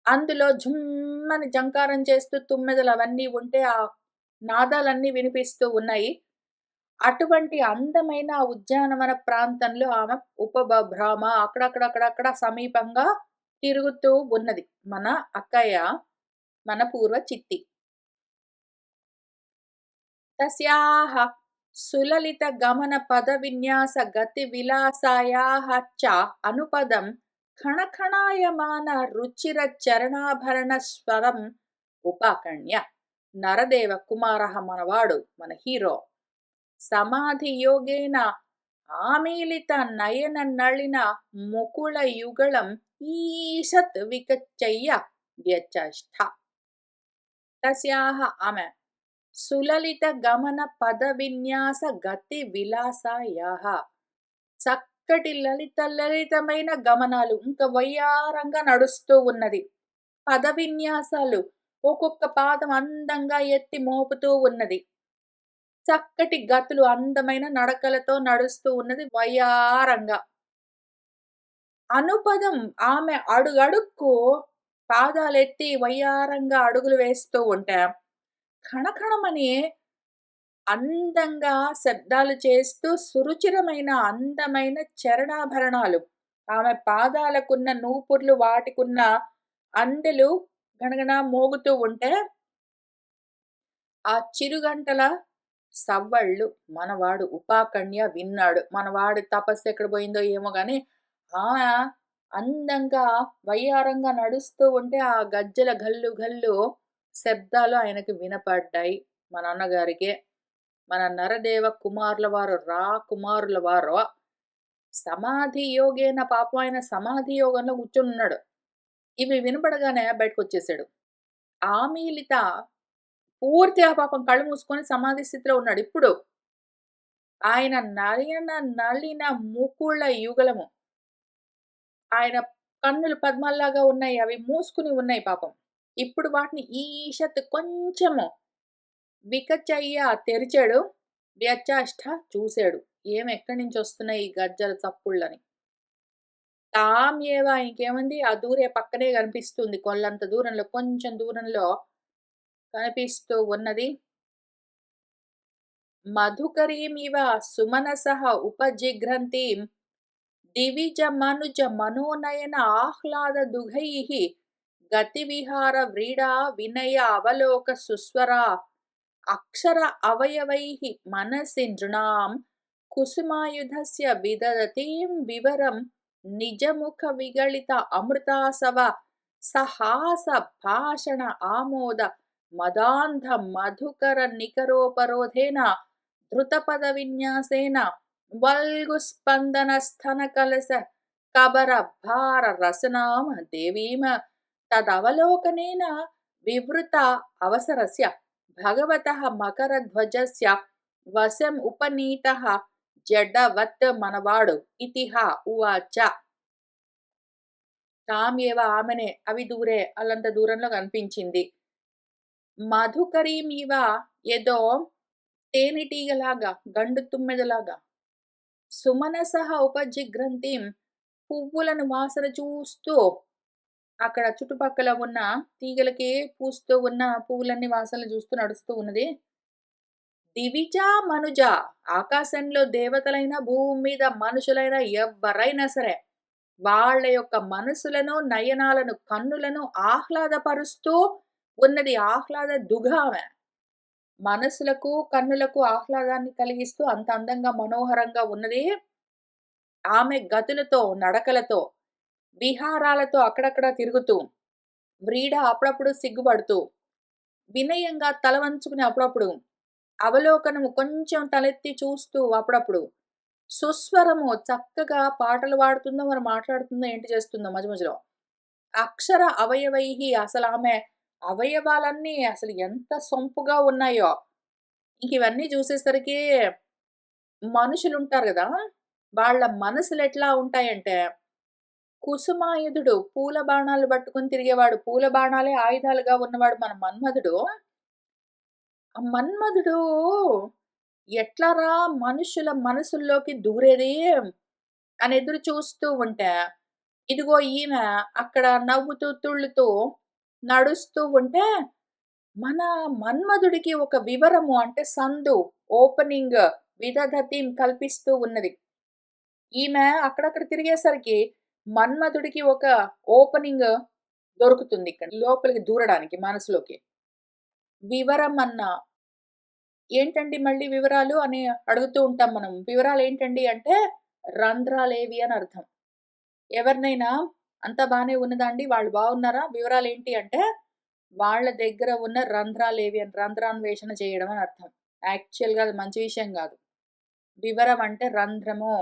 అందులో ఝుమ్మని జంకారం చేస్తూ తుమ్మెదలవన్నీ ఉంటే ఆ నాదాలన్నీ వినిపిస్తూ ఉన్నాయి. అటువంటి అందమైన ఉద్యానవన ప్రాంతంలో ఆమె ఉపబభ్రామ అక్కడక్కడ సమీపంగా తిరుగుతూ ఉన్నది. మన అక్కయ్య, మన పూర్వ చిత్తి. తస్యాః సులలిత గమన పద విన్యాస గతి విలాసాయాః చ అనుపదం ఖణఖణాయమాన రుచిర చరణాభరణ స్వరం ఉపాకణ్య. నరదేవ కుమారః మనవాడు, మన హీరో. సమాధి యోగేన ఆమీలిత నయన నళిన ముకుళ యుగళం ఈషత్ వికచ్చయ్య వ్యచష్ట. తస్యాః ఆమె సులలిత గమన పద విన్యాస గతి విలాసాయాః చక్కటి లలితమైన గమనాలు, ఇంకా వయ్యారంగా నడుస్తూ ఉన్నది. పద విన్యాసాలు, ఒక్కొక్క పాదం అందంగా ఎత్తి మోపుతూ ఉన్నది. చక్కటి గతులు, అందమైన నడకలతో నడుస్తూ ఉన్నది వయ్యారంగా. అనుపదం ఆమె అడుగడుక్కు పాదాలెత్తి వయ్యారంగా అడుగులు వేస్తూ ఉంటే, ఖణఖణమని అందంగా శబ్దాలు చేస్తూ సురుచిరమైన అందమైన చరణాభరణాలు, ఆమె పాదాలకున్న నూపుర్లు, వాటికున్న అందెలు గణగణ మోగుతూ ఉంటే, ఆ చిరుగంటల సవ్వళ్ళు మనవాడు ఉపాకణ్య విన్నాడు. మనవాడి తపస్సు ఎక్కడ పోయిందో ఏమో గాని, అందంగా వయ్యారంగా నడుస్తూ ఉంటే ఆ గజ్జెల గల్లు శబ్దాలు ఆయనకి వినపడ్డాయి. మన అన్నగారికి. మన నరదేవ కుమారుల వారు, కుమారుల వారు సమాధి యోగేన, పాపం ఆయన సమాధి యోగంలో కూర్చున్నాడు. ఇవి వినపడగానే బయటకొచ్చేసాడు. ఆమీలిత పూర్తిగా పాపం కళ్ళు మూసుకొని సమాధి స్థితిలో ఉన్నాడు. ఇప్పుడు ఆయన నళిన ముకుళ యుగళము. ఆయన కన్నులు పద్మాల్లాగా ఉన్నాయి. అవి మూసుకుని ఉన్నాయి పాపం. ఇప్పుడు వాటిని ఈషత్ కొంచెము వికచయ్య తెరిచాడు. వ్యచాష్ట చూసాడు. ఎక్కడి నుంచి వస్తున్నాయి ఈ గజ్జల చప్పుళ్ళని. తామేవ ఇంకేముంది, ఆ దూరే పక్కనే కనిపిస్తుంది. కొల్లంత దూరంలో, కొంచెం దూరంలో కనిపిస్తూ ఉన్నది. మధుకరీమివ సుమనసః ఉపజిఘ్రంతిం దివిజ మనుజ మనోనయన ఆహ్లాదదుఘైః గతివిహార వ్రీడా వినయ అవలోక సుస్వరా అక్షర అవయవైః మనసి నృణాం కుసుమాయుధస్య విదదతీం వివరం నిజముఖ విగళిత అమృతాసవ సహాస భాషణ ఆమోద మదాంధ మధుకర నికరోపరోధేన ధృతపద విన్యాసేన వల్గుస్పందన స్తన కలస కబర భార రసనాం దేవీమ తదవలోకనేన వివృత అవసరస్య భగవతః మకరధ్వజస్య వశం ఉపనీతః జడవత్ మనవాడు ఇతిహ ఉవాచ. తామేవ ఆమెనే అవి దూరే అల్లంత దూరంలో కనిపించింది. మధుకరీమివ ఏదో తేనెటీగలాగా గండు తుమ్మెదలాగా సుమనసః ఉపజిఘ్రంతిం పువ్వులను వాసన చూస్తూ అక్కడ చుట్టుపక్కల ఉన్న తీగలకి పూస్తూ ఉన్న పువ్వులన్నీ వాసనలు చూస్తూ నడుస్తూ ఉన్నది. దివిజా మనుజ ఆకాశంలో దేవతలైన భూమి మీద మనుషులైన ఎవ్వరైనా సరే వాళ్ళ యొక్క మనసులను నయనాలను కన్నులను ఆహ్లాదపరుస్తూ ఉన్నది. ఆహ్లాద దుఘామె మనసులకు కన్నులకు ఆహ్లాదాన్ని కలిగిస్తూ అంత అందంగా మనోహరంగా ఉన్నది. ఆమె గతులతో నడకలతో విహారాలతో అక్కడక్కడ తిరుగుతూ వ్రీడ అప్పుడప్పుడు సిగ్గుపడుతూ వినయంగా తల వంచుకుని అప్పుడప్పుడు అవలోకనము కొంచెం తలెత్తి చూస్తూ అప్పుడప్పుడు సుస్వరము చక్కగా పాటలు పాడుతుందో మరి మాట్లాడుతుందో ఏంటి చేస్తుందో మధ్య మధ్యలో అక్షర అవయవైహి అసలు ఆమె అవయవాలన్నీ అసలు ఎంత సొంపుగా ఉన్నాయో ఇంక ఇవన్నీ చూసేసరికి మనుషులుంటారు కదా వాళ్ళ మనసులు ఎట్లా ఉంటాయంటే కుసుమాయుధుడు పూల బాణాలు పట్టుకుని తిరిగేవాడు. పూల బాణాలే ఆయుధాలుగా ఉన్నవాడు మన మన్మధుడు. ఆ మన్మధుడు ఎట్లరా మనుషుల మనసుల్లోకి దూరేది అని ఎదురు చూస్తూ ఉంటే, ఇదిగో ఈమె అక్కడ నవ్వుతూ, తుళ్ళుతూ నడుస్తూ ఉంటే, మన మన్మధుడికి ఒక వివరము అంటే సందు, ఓపెనింగ్ విదధతిం కల్పిస్తూ ఉన్నది. ఈమె అక్కడక్కడ తిరిగేసరికి మన్మధుడికి ఒక ఓపెనింగ్ దొరుకుతుంది ఇక్కడ లోపలికి దూరడానికి మనసులోకి. వివరం అన్న ఏంటండి మళ్ళీ వివరాలు అని అడుగుతూ ఉంటాం మనం. వివరాలు ఏంటండి అంటే రంధ్రాలేవి అని అర్థం. ఎవరినైనా అంతా బానే ఉన్నదా అండి? వాళ్ళు బాగున్నారా? వివరాలేంటి అంటే వాళ్ళ దగ్గర ఉన్న రంధ్రాలేవి అని రంధ్రాన్వేషణ చేయడం అని అర్థం. యాక్చువల్‌గా అది మంచి విషయం గాదు. వివరం అంటే రంధ్రము,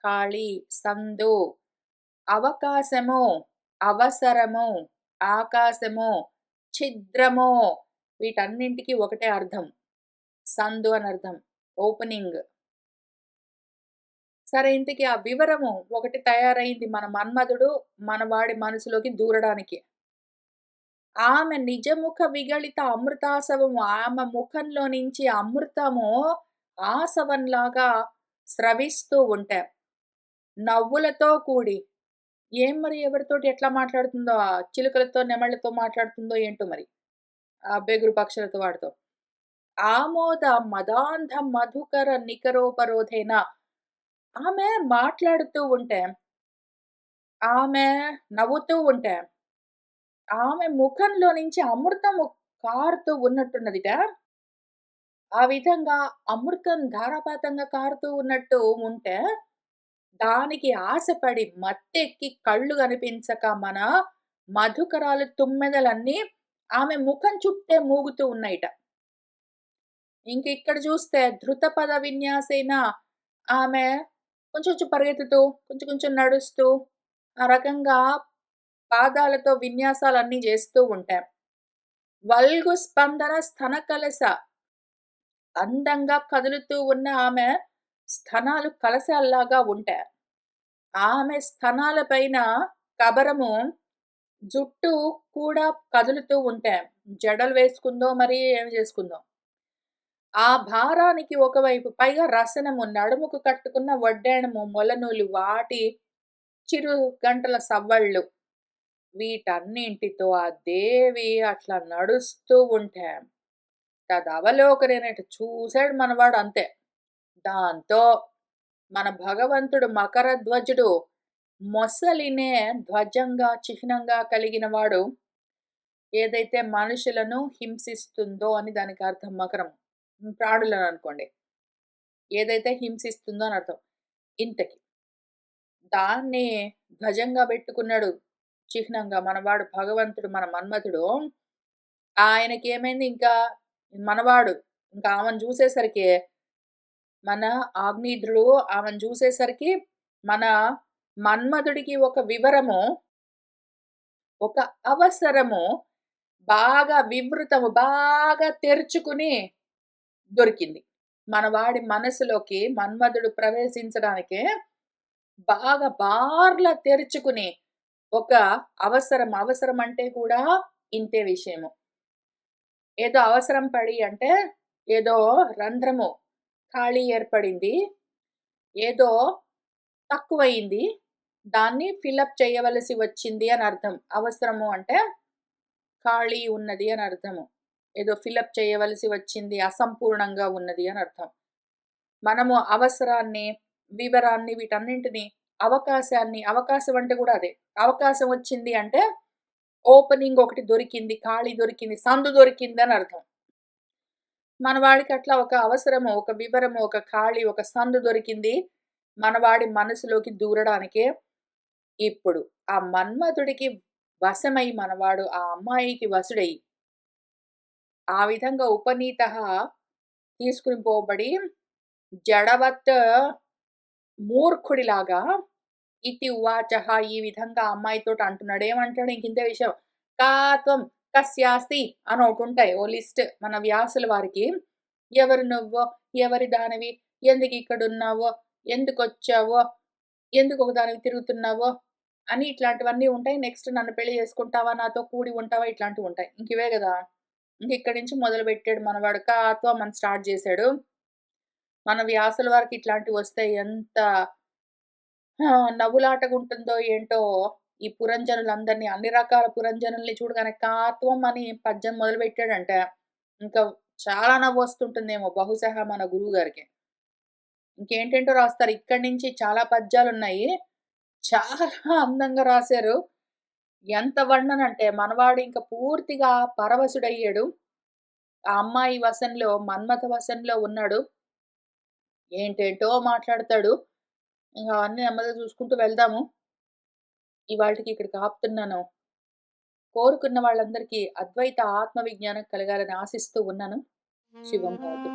ఖాళీ, సందు, అవకాశము, అవసరము, ఆకాశము, ఛిద్రము వీటన్నింటికి ఒకటే అర్థం. సందు అని అర్థం. ఓపెనింగ్. సరే ఇంతకీ ఆ వివరము ఒకటి తయారైంది మన మన్మధుడు మనవాడి మనసులోకి దూరడానికి. ఆమె నిజముఖ విగళిత అమృతాసవము ఆమె ముఖంలో నుంచి అమృతము ఆసవంలాగా స్రవిస్తూ ఉంటే నవ్వులతో కూడి ఏం మరి ఎవరితోటి ఎట్లా మాట్లాడుతుందో ఆ చిలుకలతో నెమళ్ళతో మాట్లాడుతుందో ఏంటో మరి ఆ బెగురు పక్షులతో వాడితో ఆమోద మదాంధ మధుకర నికరోపరోధేన ఆమె మాట్లాడుతూ ఉంటే ఆమె నవ్వుతూ ఉంటే ఆమె ముఖంలో నుంచి అమృతము కారుతూ ఉన్నట్టున్నదిట. ఆ విధంగా అమృతం ధారాపాతంగా కారుతూ ఉన్నట్టు ఉంటే, దానికి ఆశపడి మత్తెక్కి కళ్ళు కనిపించక మన మధుకరాలు తుమ్మెదలన్నీ ఆమె ముఖం చుట్టే మూగుతూ ఉన్నాయిట. ఇంక ఇక్కడ చూస్తే ధృతపద విన్యాసేన ఆమె కొంచెం కొంచెం పరిగెత్తుతూ, కొంచెం కొంచెం నడుస్తూ, ఆ రకంగా పాదాలతో విన్యాసాలన్నీ చేస్తూ ఉంటాం. వల్గు స్పందన స్తన కలశ అందంగా కదులుతూ ఉన్న ఆమె స్తనాలు కలశాల్లాగా ఉంటాయి. ఆమె స్తనాల పైన కబరము జుట్టు కూడా కదులుతూ ఉంటాయి. జడలు వేసుకుందో మరి ఏమి చేసుకుందో. ఆ భారానికి ఒకవైపు పైగా రసనము నడుముకు కట్టుకున్న వడ్డాణము మొలనూలు వాటి చిరు గంటల సవ్వళ్ళు వీటన్నింటితో ఆ దేవి అట్లా నడుస్తూ ఉంటే తదవలోకనేనట చూసాడు మనవాడు అంతే. దాంతో మన భగవంతుడు మకరధ్వజుడు మొసలినే ధ్వజంగా, చిహ్నంగా కలిగిన వాడు ఏదైతే మనుషులను హింసిస్తుందో అని దానికి అర్థం మకరం. ప్రాణులను అనుకోండి. ఏదైతే హింసిస్తుందో అని అర్థం. ఇంతకి. దాన్ని ధ్వజంగా పెట్టుకున్నాడు. చిహ్నంగా మనవాడు భగవంతుడు మన మన్మథుడు. ఆయనకేమైంది ఇంకా మనవాడు ఇంకా ఆమెను చూసేసరికి మన ఆగ్నేయుద్రుడు ఆమెను చూసేసరికి మన మన్మధుడికి ఒక వివరము, ఒక అవసరము బాగా వివృతము, బాగా తెరుచుకుని దొరికింది. మనవాడి మనసులోకి మన్మధుడు ప్రవేశించడానికే బాగా బార్లా తెరుచుకుని ఒక అవసరం, అవసరం అంటే కూడా ఇంతే విషయము. ఏదో అవసరం పడి అంటే ఏదో రంధ్రము ఖాళీ ఏర్పడింది. ఏదో తక్కువయింది. దాన్ని ఫిలప్ చేయవలసి వచ్చింది అని అర్థం. అవసరము అంటే ఖాళీ ఉన్నది అని అర్థము. ఏదో ఫిలప్ చేయవలసి వచ్చింది, అసంపూర్ణంగా ఉన్నది అని అర్థం. మనము అవసరాన్ని, వివరాన్ని వీటన్నింటిని అవకాశాన్ని అవకాశం అంటే కూడా అదే. అవకాశం వచ్చింది అంటే ఓపెనింగ్ ఒకటి దొరికింది, ఖాళీ దొరికింది, సందు దొరికింది అని అర్థం. మనవాడికి అట్లా ఒక అవసరము, ఒక వివరము, ఒక ఖాళీ, ఒక సందు దొరికింది. మనవాడి మనసులోకి దూరడానికే. ఇప్పుడు ఆ మన్మథుడికి వశమై మనవాడు ఆ అమ్మాయికి వశుడై, ఆ విధంగా ఉపనీతః తీసుకొని పోబడి జడవత్ మూర్ఖుడిలాగా ఇతి ఉవాచః ఈ విధంగా ఆ అమ్మాయితోటి అంటున్నాడు. ఏమంటాడు ఇంకింతే విషయం. కా త్వం కస్యాస్తి అని ఒకటుంటాయి. ఓ లిస్ట్ మన వ్యాసుల వారికి. ఎవరు నువ్వు? ఎవరి దానివి? ఎందుకిక్కడున్నావు? ఎందుకొచ్చావు? ఎందుకు ఒకదానివి తిరుగుతున్నావు? అని ఇట్లాంటివన్నీ ఉంటాయి. నెక్స్ట్ నన్ను పెళ్లి చేసుకుంటావా? నాతో కూడి ఉంటావా? ఇట్లాంటివుంటాయి. ఇంకివే గదా! ఇంకిక్కడి నుంచి మొదలుపెట్టాడు మనవాడు. కా త్వం అని స్టార్ట్ చేశాడు. మన వ్యాసుల వారికి ఇట్లాంటివొస్తే ఎంత నవ్వులాటగుంటుందో ఏంటో ఈ పురంజనులందరిని, అన్ని రకాల పురంజనుల్ని చూడగానే కాత్వం అని పద్యం మొదలుపెట్టాడంటే, ఇంకా చాలా నవ్వొస్తుంటుందేమో బహుశಃ మన గురువుగారికి. ఇంకేంటేంటో రాస్తారు. ఇక్కడి నుంచి చాలా పద్యాలున్నాయి. చాలా అందంగా రాశారు. ఎంత వర్ణనంటే మనవాడు ఇంక పూర్తిగా పరవశుడయ్యాడు. ఆ అమ్మాయి వశంలో, మన్మథ వశంలో ఉన్నాడు. ఏంటేంటో మాట్లాడతాడు. ఇంక అవన్నీ నెమ్మదిగా చూసుకుంటూ వెళ్దాము. ఇవాల్టికి ఇక్కడికి ఆపుతున్నాను. కోరుకున్న వాళ్ళందరికీ అద్వైత ఆత్మ విజ్ఞానం కలగాలని ఆశిస్తూ ఉన్నాను. శుభం భవతు.